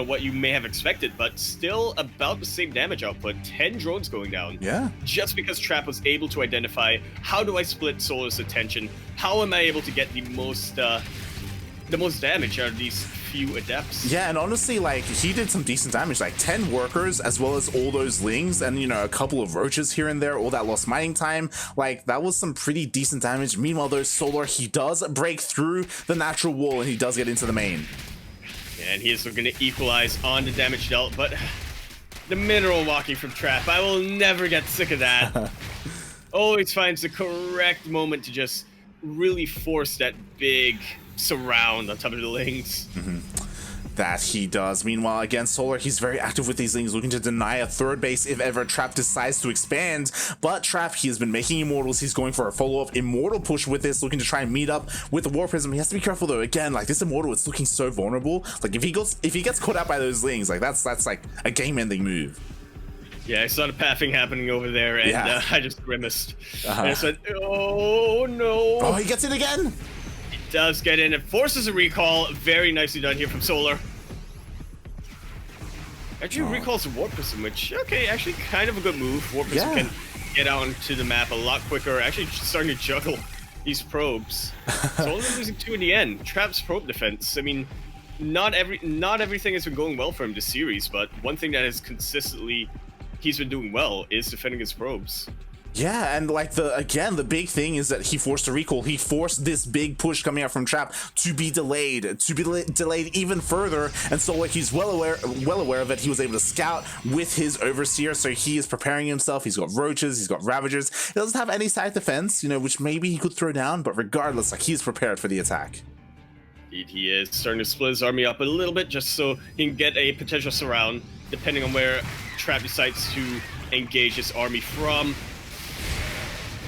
what you may have expected, but still about the same damage output. 10 drones going down. Yeah. Just because Trap was able to identify, how do I split Solar's attention? How am I able to get the most damage out of these few adepts? Yeah, and honestly, like, he did some decent damage, like 10 workers as well as all those lings and, a couple of roaches here and there, all that lost mining time. Like, that was some pretty decent damage. Meanwhile, though, Solar, he does break through the natural wall and he does get into the main. And he is looking to equalize on the damage dealt, but the mineral walking from Trap, I will never get sick of that. Always finds the correct moment to just really force that big surround on top of the lings. That he does. Meanwhile, again, Solar, he's very active with these lings, looking to deny a third base if ever Trap decides to expand. But Trap, he has been making immortals. He's going for a follow-up immortal push with this, looking to try and meet up with the War Prism. He has to be careful though. Again, like, this immortal is looking so vulnerable. Like, if he gets caught out by those lings, like, that's like a game-ending move. Yeah, I saw the pathing happening over there, and I just grimaced. And I said, oh no. Oh, he gets it again? He does get in. It forces a recall. Very nicely done here from Solar. Actually recalls the Warp Prism, which, okay, actually kind of a good move. Warp Prism can get out onto the map a lot quicker. Actually starting to juggle these probes. So only losing 2 in the end. Trap's probe defense. I mean, not everything has been going well for him this series, but one thing that has consistently he's been doing well is defending his probes. Yeah, and like the big thing is that he forced a recall. He forced this big push coming out from Trap to be delayed even further. And so, like, he's well aware of it. He was able to scout with his overseer, so he is preparing himself. He's got roaches, he's got ravagers. He doesn't have any side defense, which maybe he could throw down, but regardless, like, he's prepared for the attack. Indeed, he is starting to split his army up a little bit just so he can get a potential surround, depending on where Trap decides to engage his army from.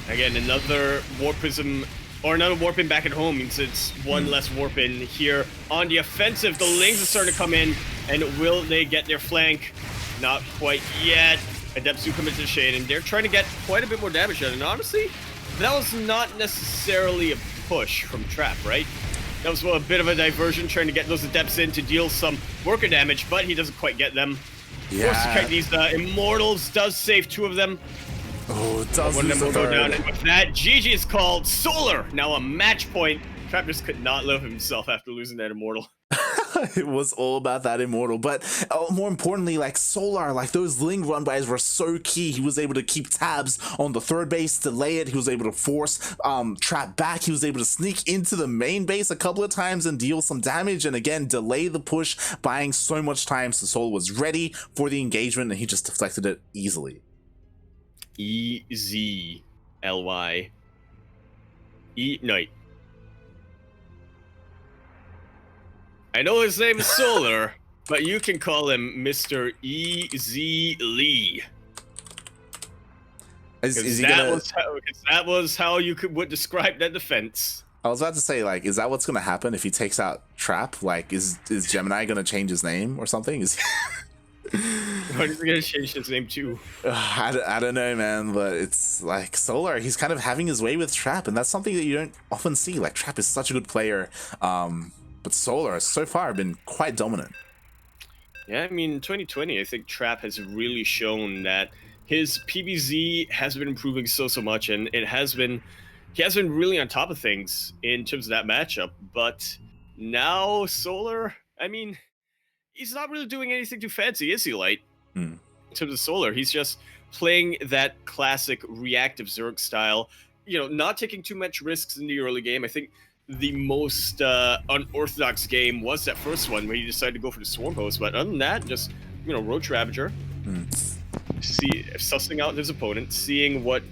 Again, another Warp Prism, or another Warp In back at home means it's one less Warp In here on the offensive. The Lings are starting to come in, and will they get their flank? Not quite yet. Adepts do come into the shade, and they're trying to get quite a bit more damage out. And honestly, that was not necessarily a push from Trap, right? That was a bit of a diversion, trying to get those Adepts in to deal some worker damage, but he doesn't quite get them. Forced to kite these Immortals, does save 2 of them. Oh, it does. One of them will go down, and with that, GG is called. Solar, now a match point. Trap just could not love himself after losing that Immortal. It was all about that Immortal, but more importantly, like, Solar, like, those Ling run-bys were so key. He was able to keep tabs on the third base, delay it. He was able to force Trap back. He was able to sneak into the main base a couple of times and deal some damage, and again, delay the push, buying so much time. So Solar was ready for the engagement, and he just deflected it easily. EZLY. No. I know his name is Solar, but you can call him Mr. E.Z. Lee. That was how you would describe that defense. I was about to say, like, is that what's going to happen if he takes out Trap? Like, is Gemini going to change his name or something? What is he going to change his name to? I don't know, man, but it's like Solar, he's kind of having his way with Trap, and that's something that you don't often see. Like, Trap is such a good player, but Solar so far been quite dominant. Yeah, I mean, 2020, I think Trap has really shown that his PvZ has been improving so much, and it has been he has been really on top of things in terms of that matchup. But now Solar, I mean, he's not really doing anything too fancy, is he, Light? Hmm. In terms of Solar, he's just playing that classic reactive Zerg style, not taking too much risks in the early game. I think the most unorthodox game was that first one where he decided to go for the Swarm Host, but other than that, just, Roach Ravager, sussing out his opponent, seeing what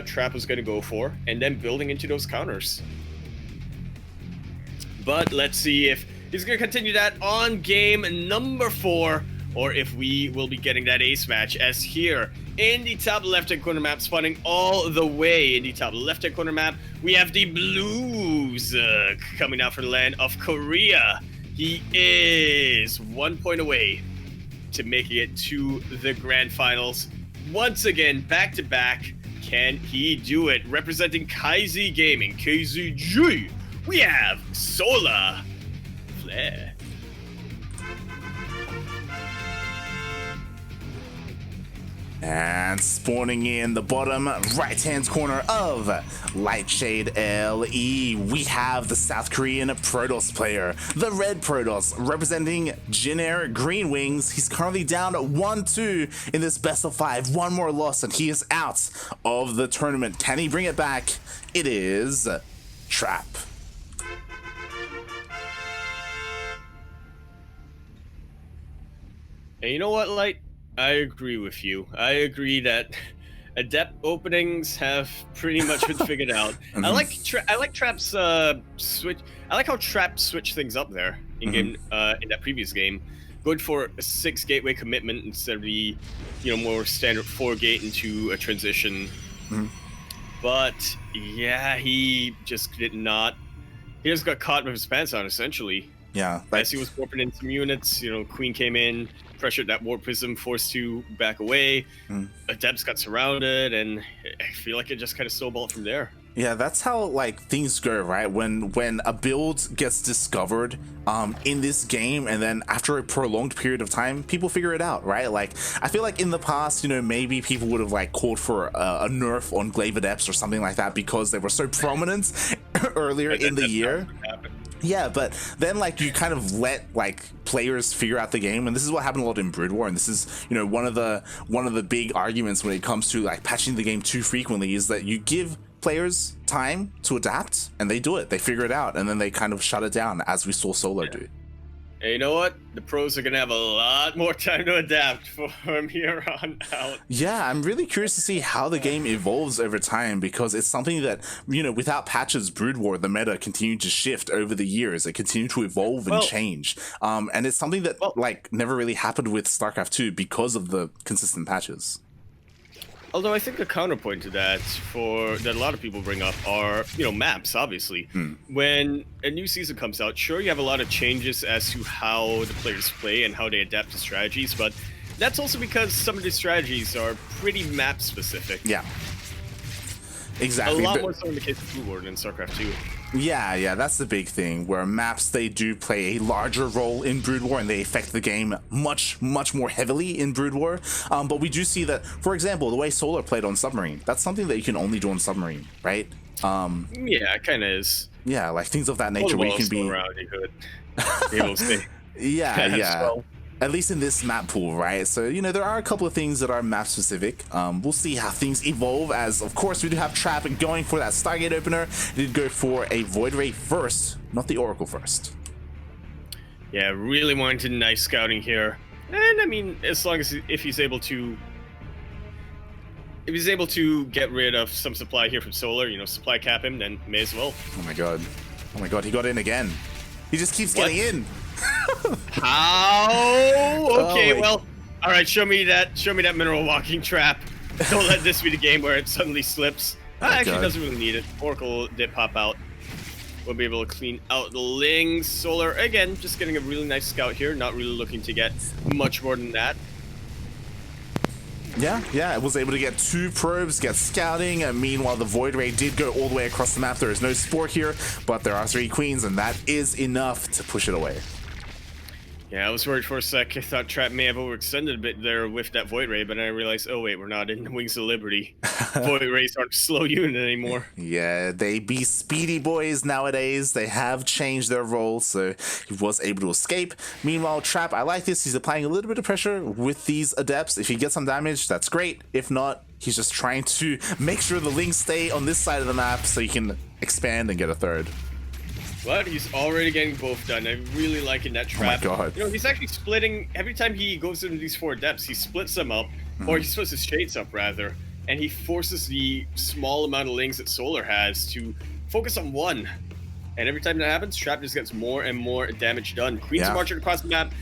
Trap was going to go for, and then building into those counters. But let's see if he's going to continue that on game number 4, or if we will be getting that ace match, as here in the top left-hand corner map, spawning all the way in the top left-hand corner map, we have the Blues coming out from the land of Korea. He is 1 point away to making it to the grand finals. Once again, back-to-back. Can he do it? Representing KZ Gaming, KZG, we have Solar Flare. And spawning in the bottom right-hand corner of Lightshade LE, we have the South Korean Protoss player, the Red Protoss, representing Jin Green Wings. He's currently down 1-2 in this best of 5. One more loss and he is out of the tournament. Can he bring it back? It is Trap. And you know what, Light? I agree with you. I agree that adept openings have pretty much been figured out. I like Trap's switch. I like how Trap switched things up there in game in that previous game, going for a 6 gateway commitment instead of the more standard 4 gate into a transition. But yeah, he just did not. He just got caught with his pants on, essentially. Yeah, as he was warping in some units, Queen came in, pressured that warp prism, forced to back away. Adepts got surrounded, and I feel like it just kind of snowballed from there. Yeah, that's how things go, right? When a build gets discovered in this game, and then after a prolonged period of time, people figure it out, right? I feel like in the past, maybe people would have called for a nerf on Glaive Adepts or something like that because they were so prominent earlier in the year. Yeah, but then you kind of let players figure out the game, and this is what happened a lot in Brood War, and this is one of the big arguments when it comes to patching the game too frequently, is that you give players time to adapt, and they do it, they figure it out, and then they kind of shut it down, as we saw Solar do. And you know what? The pros are going to have a lot more time to adapt from here on out. Yeah, I'm really curious to see how the game evolves over time, because it's something that, without patches, Brood War, the meta continued to shift over the years. It continued to evolve and change. And it's something that, never really happened with StarCraft 2 because of the consistent patches. Although I think a counterpoint to that that a lot of people bring up are, maps, obviously. When a new season comes out, sure, you have a lot of changes as to how the players play and how they adapt to strategies, but that's also because some of the strategies are pretty map specific. Yeah. Exactly. A lot more so in the case of Brood War than StarCraft 2. Yeah, that's the big thing, where maps, they do play a larger role in Brood War, and they affect the game much more heavily in Brood War. But we do see that, for example, the way Solar played on Submarine, that's something that you can only do on Submarine, right? Yeah, it kind of is. Yeah, things of that nature where you can be around, you could be able to stay. Yeah. Well, at least in this map pool, right? So, there are a couple of things that are map specific. We'll see how things evolve, as of course we do have Trap going for that Stargate opener. He did go for a Void Ray first, not the Oracle first. Yeah, really wanted nice scouting here. And I mean, as long as if he's able to get rid of some supply here from Solar, supply cap him, then may as well. Oh my god, he got in again. He just keeps getting in. How? Okay, well, all right. Show me that mineral walking trap. Don't let this be the game where it suddenly slips. Actually, doesn't really need it. Oracle did pop out. We'll be able to clean out the Lings. Solar again, just getting a really nice scout here. Not really looking to get much more than that. Yeah, it was able to get 2 probes, get scouting. Meanwhile, the Void Ray did go all the way across the map. There is no Spore here, but there are 3 queens, and that is enough to push it away. Yeah, I was worried for a sec. I thought Trap may have overextended a bit there with that Void Ray, but then I realized, oh wait, we're not in Wings of Liberty. Void Rays aren't a slow unit anymore. Yeah, they be speedy boys nowadays. They have changed their roles, so he was able to escape. Meanwhile, Trap, I like this. He's applying a little bit of pressure with these Adepts. If he gets some damage, that's great. If not, he's just trying to make sure the Lings stay on this side of the map so he can expand and get a third. But he's already getting both done. I'm really liking that Trap. Oh my God. You know, he's actually splitting, every time he goes into these 4 Adepts, he splits them up, or he splits his shades up rather, and he forces the small amount of Lings that Solar has to focus on one. And every time that happens, Trap just gets more and more damage done. Queen's marching across the map.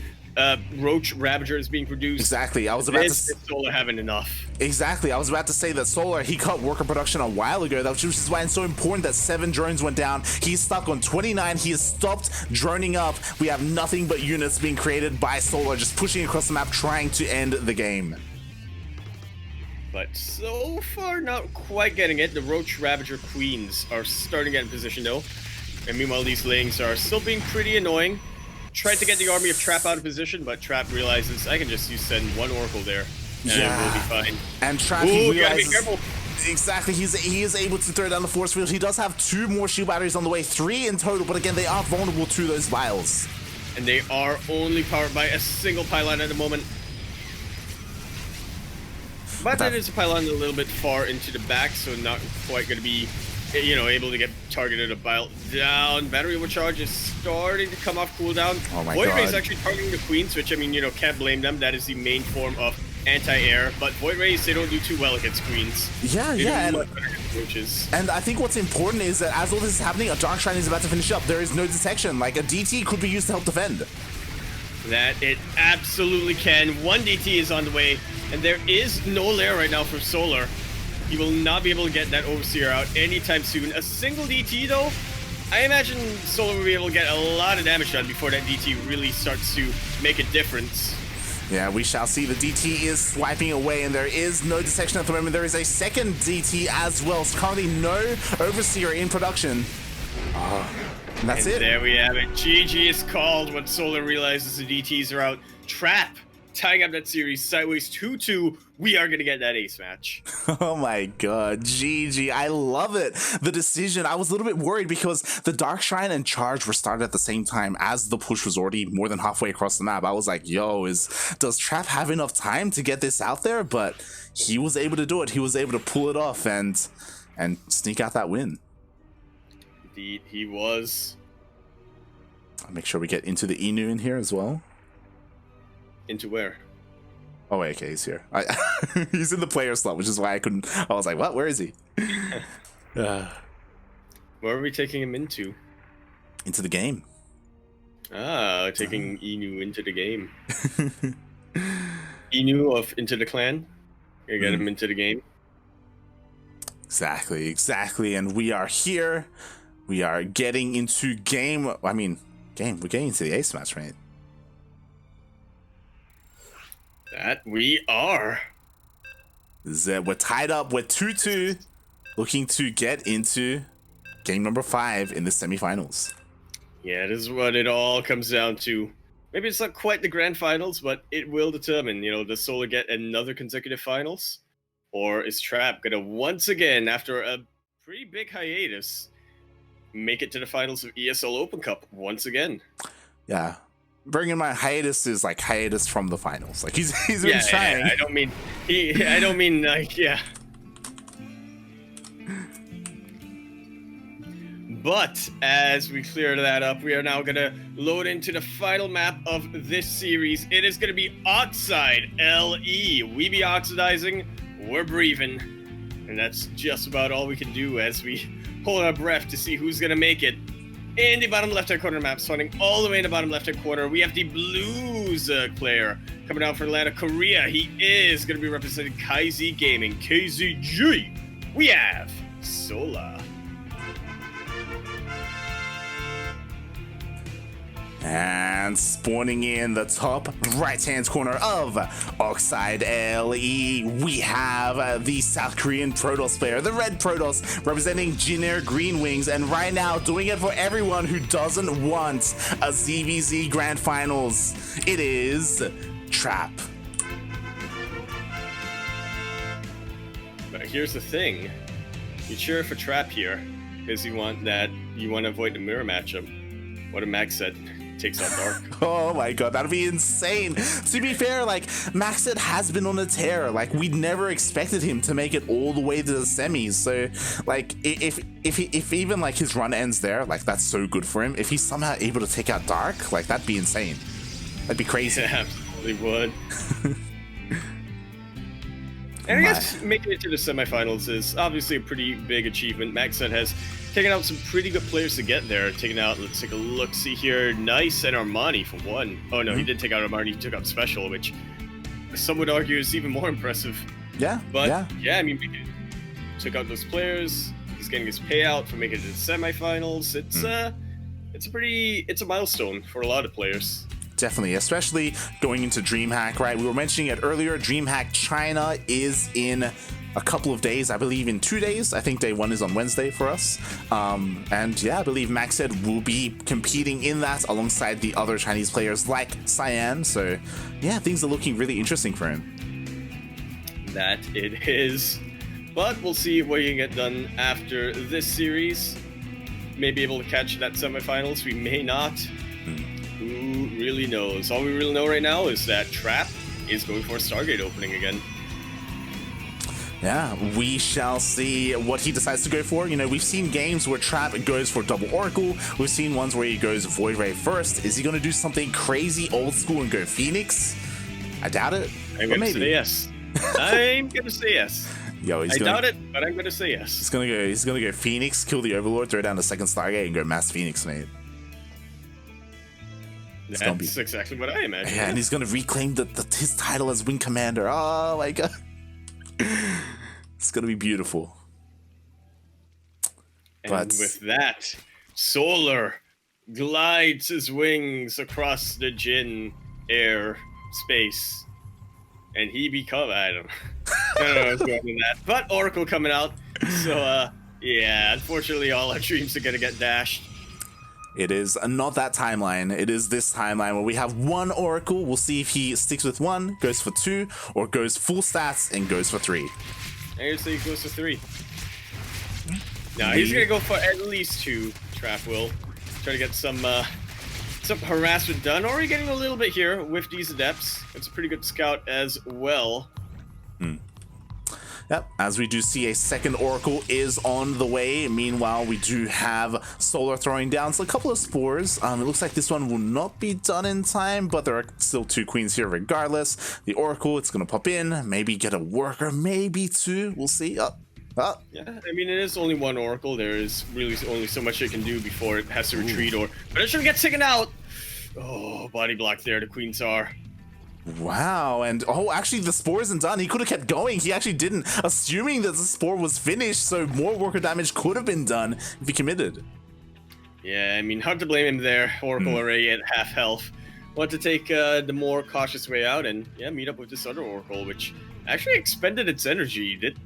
Roach Ravager is being produced. Exactly. I was about to Solar having enough. Exactly. I was about to say that Solar, he cut worker production a while ago, which is why it's so important that 7 drones went down. He's stuck on 29. He has stopped droning up. We have nothing but units being created by Solar, just pushing across the map, trying to end the game. But so far, not quite getting it. The Roach Ravager Queens are starting to get in position though. And meanwhile, these Lings are still being pretty annoying. Tried to get the army of Trap out of position, but Trap realizes I can just send 1 Oracle there, and it will be fine. And Trap, he realizes, gotta be careful. Exactly, he is able to throw down the force field. He does have 2 more shield batteries on the way, 3 in total, but again, they are vulnerable to those vials. And they are only powered by a single pylon at the moment. But that is a pylon a little bit far into the back, so not quite going to be, you know, able to get targeted a bile down. Battery overcharge is starting to come off cooldown. Oh my Void God. Ray is actually targeting the Queens, which, I mean, you know, can't blame them. That is the main form of anti-air. But Void Rays, they don't do too well against Queens. Yeah, they yeah. And I think what's important is that as all this is happening, a Dark Shrine is about to finish up. There is no detection. Like, a DT could be used to help defend. That it absolutely can. 1 DT is on the way, and there is no lair right now for Solar. He will not be able to get that Overseer out anytime soon. A single DT, though, I imagine Solar will be able to get a lot of damage done before that DT really starts to make a difference. Yeah, we shall see. The DT is swiping away, and there is no detection at the moment. There is a second DT as well. So currently no Overseer in production. And that's it. There we have it. GG is called when Solar realizes the DTs are out. Trap tying up that series sideways 2-2. We are going to get that ace match. Oh my God, GG. I love it. The decision. I was a little bit worried because the Dark Shrine and Charge were started at the same time as the push was already more than halfway across the map. I was like, yo, does Trap have enough time to get this out there? But he was able to do it. He was able to pull it off and sneak out that win. Indeed, he was. I'll make sure we get into the Inu in here as well. Into where? Oh, wait, okay, he's here. He's in the player slot, which is why I was like, what? Where is he? Where are we taking him into? Into the game. Ah, taking Inu into the game. Inu of Into the Clan. You're gonna get him into the game. Exactly. And we are here. We are getting into game. We're getting into the ace match, right? That we are. We're tied up with 2-2, looking to get into game number 5 in the semifinals. Yeah, this is what it all comes down to. Maybe it's not quite the grand finals, but it will determine, you know, does Solar get another consecutive finals? Or is Trap gonna once again, after a pretty big hiatus, make it to the finals of ESL Open Cup once again? Yeah. Bearing in mind, hiatus is like hiatus from the finals. Like he's been trying. Yeah, I don't mean like, yeah. But as we clear that up, we are now gonna load into the final map of this series. It is gonna be Oxide LE. We be oxidizing, we're breathing, and that's just about all we can do as we hold our breath to see who's gonna make it. In the bottom left-hand corner map, spawning all the way in the bottom left-hand corner, we have the Blues player coming out from Atlanta, Korea. He is going to be representing KZ Gaming, KZG. We have Sola. And spawning in the top right-hand corner of Oxide LE, we have the South Korean Protoss player, the Red Protoss, representing Jin Green Wings, and right now doing it for everyone who doesn't want a ZVZ Grand Finals. It is Trap. But here's the thing. You cheer for Trap here because you want to avoid the mirror matchup. What a Max said. Takes out Dark. Oh my god, that'd be insane. To be fair, like, Maxed has been on a tear. Like, we never expected him to make it all the way to the semis. So, like, if even like his run ends there, like, that's so good for him. If he's somehow able to take out Dark, like, that'd be insane. That'd be crazy. Yeah, absolutely would. And I guess making it to the semifinals is obviously a pretty big achievement. Maxed has taken out some pretty good players to get there. Taking out, let's take a look, see here, Nice and Armani for one. Oh no, he did take out Armani, he took out Special, which some would argue is even more impressive. Yeah, but yeah, I mean, he took out those players. He's getting his payout for making it to the semifinals. It's a milestone for a lot of players. Definitely, especially going into DreamHack, right? We were mentioning it earlier. DreamHack China is in a couple of days, I believe in 2 days. I think day one is on Wednesday for us. And yeah, I believe Maxed will be competing in that alongside the other Chinese players like Cyan. So yeah, things are looking really interesting for him. That it is. But we'll see what you can get done after this series. May be able to catch that semifinals. We may not. Who really knows? All we really know right now is that Trap is going for a Stargate opening again. Yeah, we shall see what he decides to go for. You know, we've seen games where Trap goes for double Oracle. We've seen ones where he goes Void Ray first. Is he going to do something crazy old school and go Phoenix? I doubt it. I'm going to say yes. I'm going to say yes. Yo, I doubt it, but I'm going to say yes. He's gonna go Phoenix, kill the Overlord, throw down the second Stargate, and go Mass Phoenix, mate. That's exactly what I imagine. Yeah, and he's gonna reclaim his title as Wing Commander. Oh my god. It's gonna be beautiful. And with that, Solar glides his wings across the Jin air space. And he become, I don't know what's going on with that. But Oracle coming out. So yeah, unfortunately all our dreams are gonna get dashed. It is not that timeline. It is this timeline where we have one Oracle. We'll see if he sticks with one, goes for two, or goes full stats and goes for three. I'm gonna say he goes for three. No, he's gonna go for at least two. Trap will try to get some harassment done. Already getting a little bit here with these adepts. It's a pretty good scout as well. Yep, as we do see a second Oracle is on the way. Meanwhile, we do have Solar throwing down a couple of spores. It looks like this one will not be done in time, but there are still two queens here regardless. The Oracle, it's going to pop in, maybe get a worker, maybe two. We'll see. Yeah, I mean, it is only one Oracle. There is really only so much it can do before it has to retreat, but it should get taken out. Oh, body block there, the queens are. Wow, and actually the spore isn't done. He could have kept going. He actually didn't, assuming that the spore was finished, so more worker damage could have been done if he committed. Yeah, I mean, hard to blame him there. Oracle already at half health. Want to take the more cautious way out and meet up with this other Oracle, which actually expended its energy. It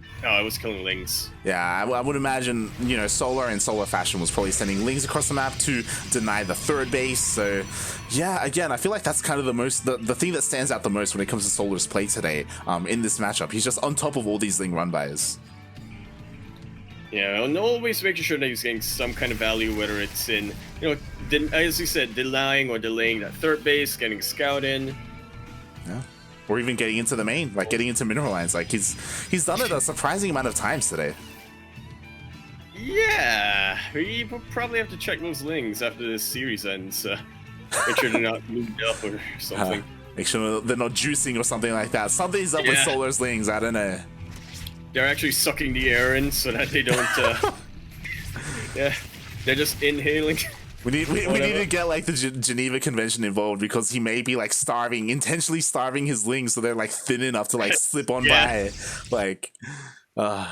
was killing Lings. Yeah, I would imagine, you know, Solar in Solar fashion was probably sending Lings across the map to deny the third base. So, yeah, again, I feel like that's kind of the thing that stands out the most when it comes to Solar's play today in this matchup. He's just on top of all these Ling run-bys. Yeah, and always making sure that he's getting some kind of value, whether it's in, you know, as you said, denying or delaying that third base, getting a scout in. Yeah. Or even getting into the main, like getting into mineral lines. Like he's done it a surprising amount of times today. Yeah, we will probably have to check those Lings after this series ends. Make sure they're not moved up or something. Make sure they're not juicing or something like that. Something's up with Solar's Lings, I don't know. They're actually sucking the air in so that they don't, yeah, they're just inhaling. We need to get like the Geneva Convention involved because he may be like intentionally starving his Lings so they're like thin enough to like slip on by. Like, well.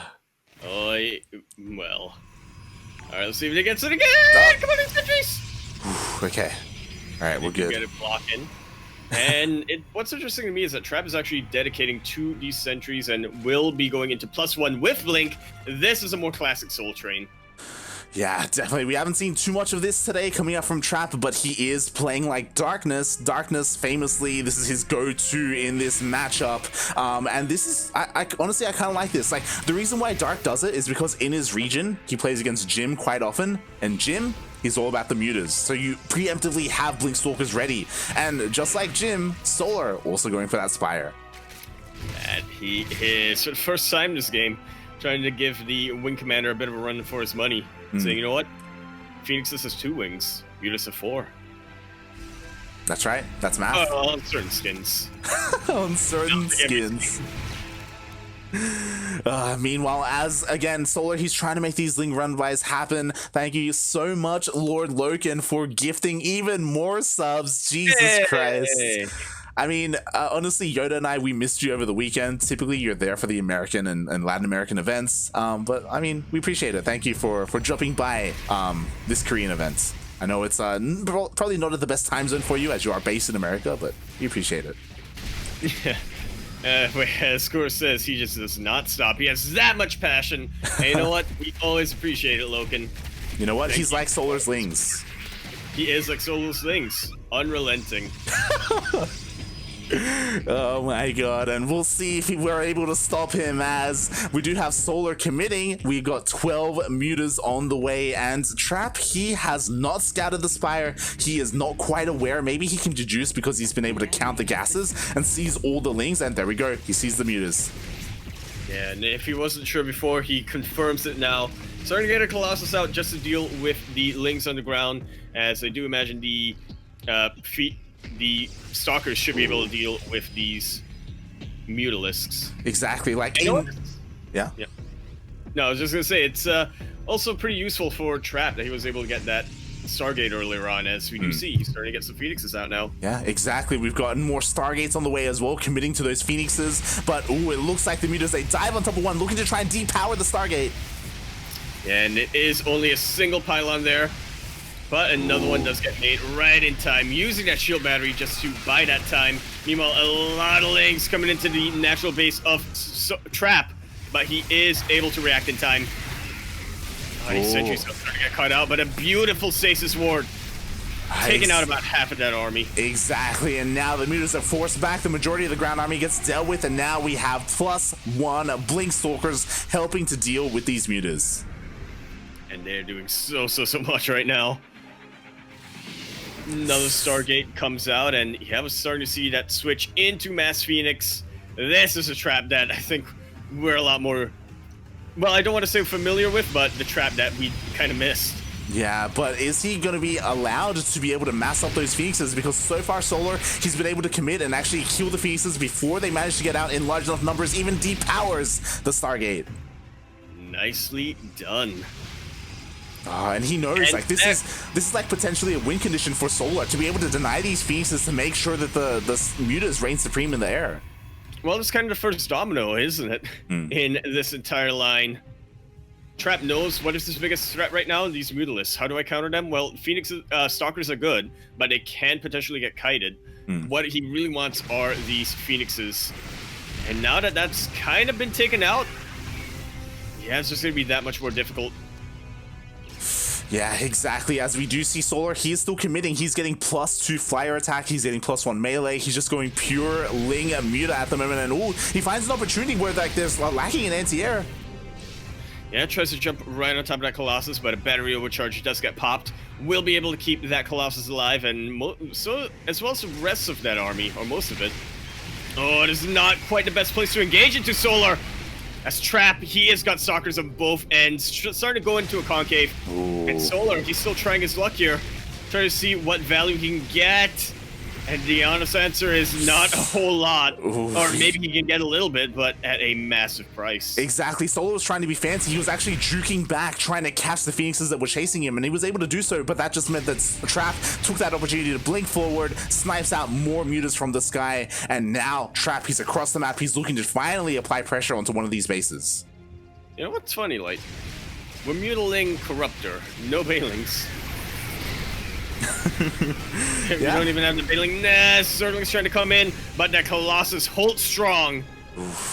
Alright, let's see if they get it again! Come on, these countries! Okay. All right, we're good. Get it blocking. And what's interesting to me is that Trap is actually dedicating to these sentries and will be going into +1 with Blink. This is a more classic Soul Train. Yeah, definitely. We haven't seen too much of this today coming up from Trap, but he is playing like Darkness. Darkness, famously, this is his go-to in this matchup. And this is, honestly, I kind of like this. Like, the reason why Dark does it is because in his region, he plays against Jim quite often, and Jim, he's all about the mutas. So you preemptively have Blink Stalkers ready. And just like Jim, Solar also going for that Spire. And he is, for the first time this game, trying to give the Wing Commander a bit of a run for his money. Saying, you know what? Phoenixes has 2 wings. Mutas have 4. That's right. That's math. On certain skins. On certain skins. Meanwhile, as again, Solar, he's trying to make these Ling run buys happen. Thank you so much, Lord Loken, for gifting even more subs. Jesus Christ. I mean, honestly, Yoda and I, we missed you over the weekend. Typically, you're there for the American and Latin American events. But, I mean, we appreciate it. Thank you for dropping by this Korean event. I know it's probably not at the best time zone for you as you are based in America, but we appreciate it. Yeah. As Score says, he just does not stop. He has that much passion. And you know what? We always appreciate it, Loken. You know what? He's like Solar's Lings. He is like Solar's Lings. Unrelenting. Oh my god, and we'll see if we're able to stop him, as we do have Solar committing. We got 12 mutas on the way, and Trap, he has not scouted the Spire. He is not quite aware. Maybe he can deduce because he's been able to count the gases and sees all the Lings, and there we go, he sees the mutas. Yeah, and if he wasn't sure before, he confirms it now. Starting to get a Colossus out just to deal with the Lings on the ground, as I do imagine the Stalkers should be able to deal with these Mutalisks. Exactly, like yeah. No, I was just gonna say it's also pretty useful for Trap that he was able to get that Stargate earlier on, as we do see he's starting to get some Phoenixes out now. Yeah, exactly. We've gotten more Stargates on the way as well, committing to those Phoenixes. But ooh, it looks like the mutas, they dive on top of one, looking to try and depower the Stargate. Yeah, and it is only a single pylon there. But another one does get made right in time, using that shield battery just to buy that time. Meanwhile, a lot of Lings coming into the natural base of Trap, but he is able to react in time. These sentries are starting to get caught out, but a beautiful stasis ward. Taking out about half of that army. Exactly, and now the mutas are forced back. The majority of the ground army gets dealt with, and now we have +1 Blink Stalkers helping to deal with these mutas. And they're doing so much right now. Another Stargate comes out, and yeah, we're starting to see that switch into Mass Phoenix. This is a Trap that I think we're a lot more, well, I don't want to say familiar with, but the Trap that we kind of missed. Yeah, but is he going to be allowed to be able to mass up those Phoenixes? Because so far, Solar, he's been able to commit and actually kill the Phoenixes before they manage to get out in large enough numbers, even depowers the Stargate. Nicely done. And he knows, like, this is like potentially a win condition for Solar, to be able to deny these Phoenixes to make sure that the mutas reign supreme in the air. Well, it's kind of the first domino, isn't it? In this entire line. Trap knows what is his biggest threat right now, these Mutalisks. How do I counter them? Well, Stalkers are good, but they can potentially get kited. What he really wants are these Phoenixes. And now that that's kind of been taken out, yeah, it's just going to be that much more difficult. Yeah, exactly. As we do see Solar, he is still committing. He's getting +2 flyer attack. He's getting +1 melee. He's just going pure Ling Muta at the moment. And ooh, he finds an opportunity where like there's lacking in anti-air. Yeah, tries to jump right on top of that Colossus, but a battery overcharge does get popped. Will be able to keep that Colossus alive, and so as well as the rest of that army, or most of it. Oh, it is not quite the best place to engage into Solar. As Trap, he has got Stalkers on both ends, starting to go into a concave. Ooh. And Solar, he's still trying his luck here, trying to see what value he can get. And the honest answer is not a whole lot. Ooh. Or maybe he can get a little bit, but at a massive price. Exactly. Solar was trying to be fancy. He was actually juking back, trying to catch the Phoenixes that were chasing him, and he was able to do so, but that just meant that Trap took that opportunity to blink forward, snipes out more mutas from the sky, and now Trap, he's across the map. He's looking to finally apply pressure onto one of these bases. You know what's funny, like, we're Mutaling Corruptor, no Bailings. We don't even have the battling. Nah, Zergling's trying to come in, but that Colossus holds strong.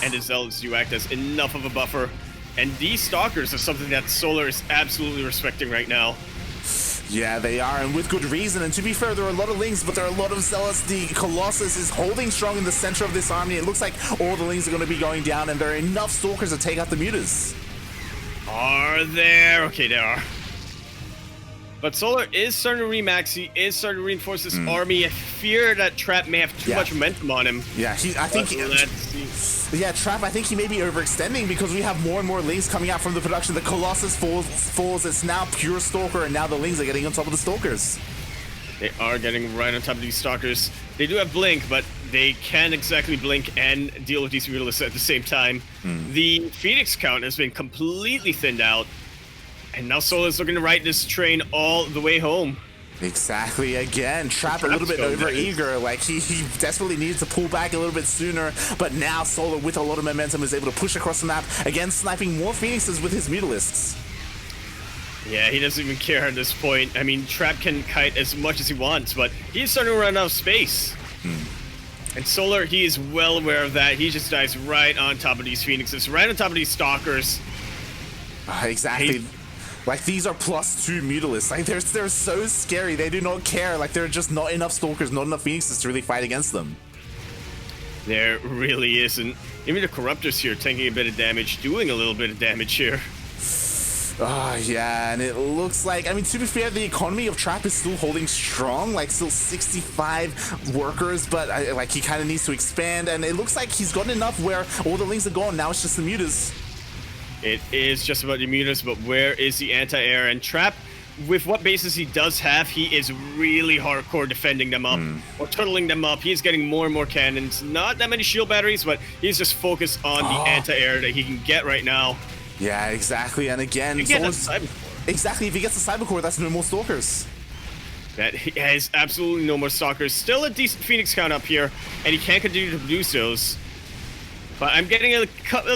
And his Zealots do act as enough of a buffer. And these Stalkers are something that Solar is absolutely respecting right now. Yeah, they are, and with good reason. And to be fair, there are a lot of Lings, but there are a lot of Zealots. The Colossus is holding strong in the center of this army. It looks like all the Lings are going to be going down, and there are enough Stalkers to take out the Mutas. Are there? Okay, there are. But Solar is starting to remax. He is starting to reinforce this army. I fear that Trap may have too much momentum on him. Yeah, let's see. Yeah, Trap, I think he may be overextending because we have more and more Lings coming out from the production. The Colossus falls. It's now pure Stalker, and now the Lings are getting on top of the Stalkers. They are getting right on top of these Stalkers. They do have Blink, but they can't exactly blink and deal with these Mutalisks at the same time. The Phoenix count has been completely thinned out. And now Solar's looking to ride this train all the way home. Exactly. Again, Trap a little bit over-eager. Like, he desperately needs to pull back a little bit sooner. But now Solar, with a lot of momentum, is able to push across the map. Again, sniping more Phoenixes with his Mutalisks. Yeah, he doesn't even care at this point. I mean, Trap can kite as much as he wants, but he's starting to run out of space. And Solar, he is well aware of that. He just dies right on top of these Phoenixes, right on top of these Stalkers. Exactly. Like, these are +2 Mutalisks. Like, they're so scary. They do not care. Like, there are just not enough Stalkers, not enough Phoenixes to really fight against them. There really isn't. Even the Corruptors here taking a bit of damage, doing a little bit of damage here. Yeah, and it looks like, I mean, to be fair, the economy of Trap is still holding strong, like still 65 workers, but like he kind of needs to expand, and it looks like he's gotten enough where all the Lings are gone. Now it's just the Mutas. It is just about the Mutas, but where is the anti-air? And Trap, with what bases he does have, he is really hardcore defending them up, or turtling them up. He's getting more and more cannons. Not that many shield batteries, but he's just focused on the anti-air that he can get right now. Yeah, exactly. And again, exactly, if he gets the Cybercore, that's no more Stalkers. That he has absolutely no more Stalkers. Still a decent Phoenix count up here, and he can continue to produce those. But I'm getting a couple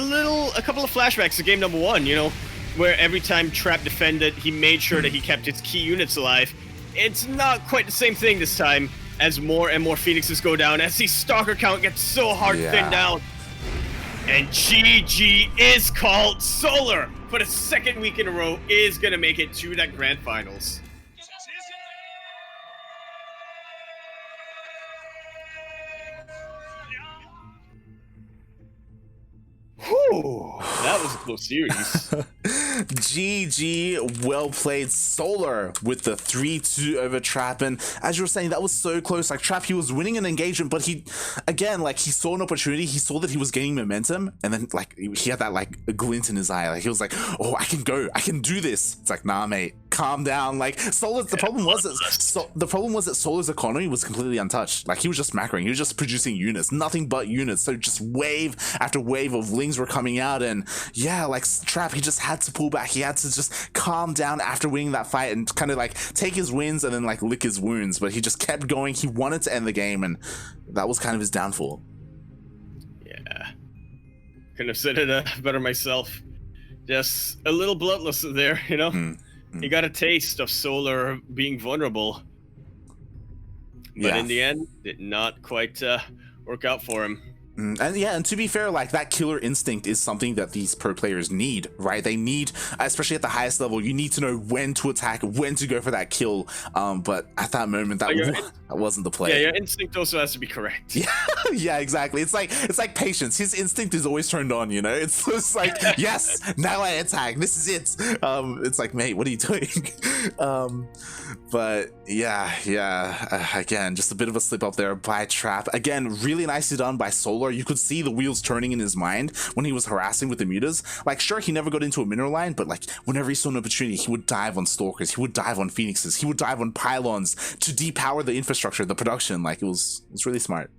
of flashbacks to game number 1, you know, where every time Trap defended, he made sure that he kept his key units alive. It's not quite the same thing this time, as more and more Phoenixes go down, as the Stalker count gets so hard thinned out. And GG is called. Solar, for the second week in a row, is going to make it to that grand finals. Whew, that was a close series. GG, well played. Solar with the 3-2 over Trap, and as you were saying, that was so close. Like, Trap, he was winning an engagement, but he, again, like, he saw an opportunity, he saw that he was gaining momentum, and then, like, he had that, like, a glint in his eye. Like, he was like, oh, I can go, I can do this. It's like, nah, mate, calm down. Like, Solar's, the problem was that Solar's economy was completely untouched. Like, he was just macroing, he was just producing units, nothing but units. So just wave after wave of Lings were coming out, and yeah, like, Trap, he just had to pull back. He had to just calm down after winning that fight and kind of like take his wins and then like lick his wounds, but he just kept going. He wanted to end the game, and that was kind of his downfall. Yeah, couldn't have said it better myself. Just a little bloodless there, you know. He got a taste of Solar being vulnerable, but in the end, did not quite work out for him. And yeah, and to be fair, like, that killer instinct is something that these pro players need, right? They need, especially at the highest level, you need to know when to attack, when to go for that kill. But at that moment, that wasn't the play. Yeah, your instinct also has to be correct. Yeah, yeah, exactly. It's like patience. His instinct is always turned on, you know? It's just like, yes, now I attack. This is it. It's like, mate, what are you doing? But yeah, again, just a bit of a slip up there by Trap. Again, really nicely done by Solar. You could see the wheels turning in his mind when he was harassing with the Mutas. Like, sure, he never got into a mineral line, but like, whenever he saw an opportunity, he would dive on Stalkers, he would dive on Phoenixes, he would dive on Pylons to depower the infrastructure, the production. Like, it was really smart.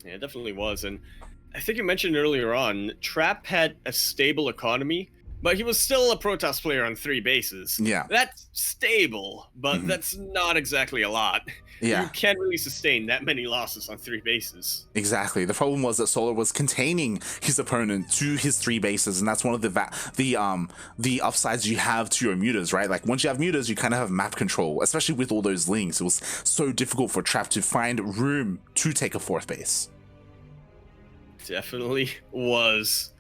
Yeah, it definitely was. And I think you mentioned earlier on, Trap had a stable economy But he was still a Protoss player on 3 bases. Yeah. That's stable, but that's not exactly a lot. Yeah. You can't really sustain that many losses on 3 bases. Exactly. The problem was that Solar was containing his opponent to his 3 bases, and that's one of the upsides you have to your mutas, right? Like once you have mutas, you kind of have map control, especially with all those links. It was so difficult for Trap to find room to take a 4th base. Definitely was.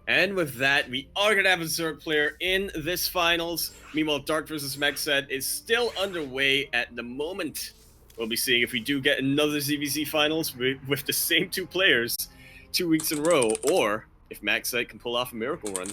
And with that, we are going to have a Zerg player in this finals. Meanwhile, Dark vs. Megset is still underway at the moment. We'll be seeing if we do get another ZVZ finals with the same 2 players 2 weeks in a row, or if Magset can pull off a miracle run.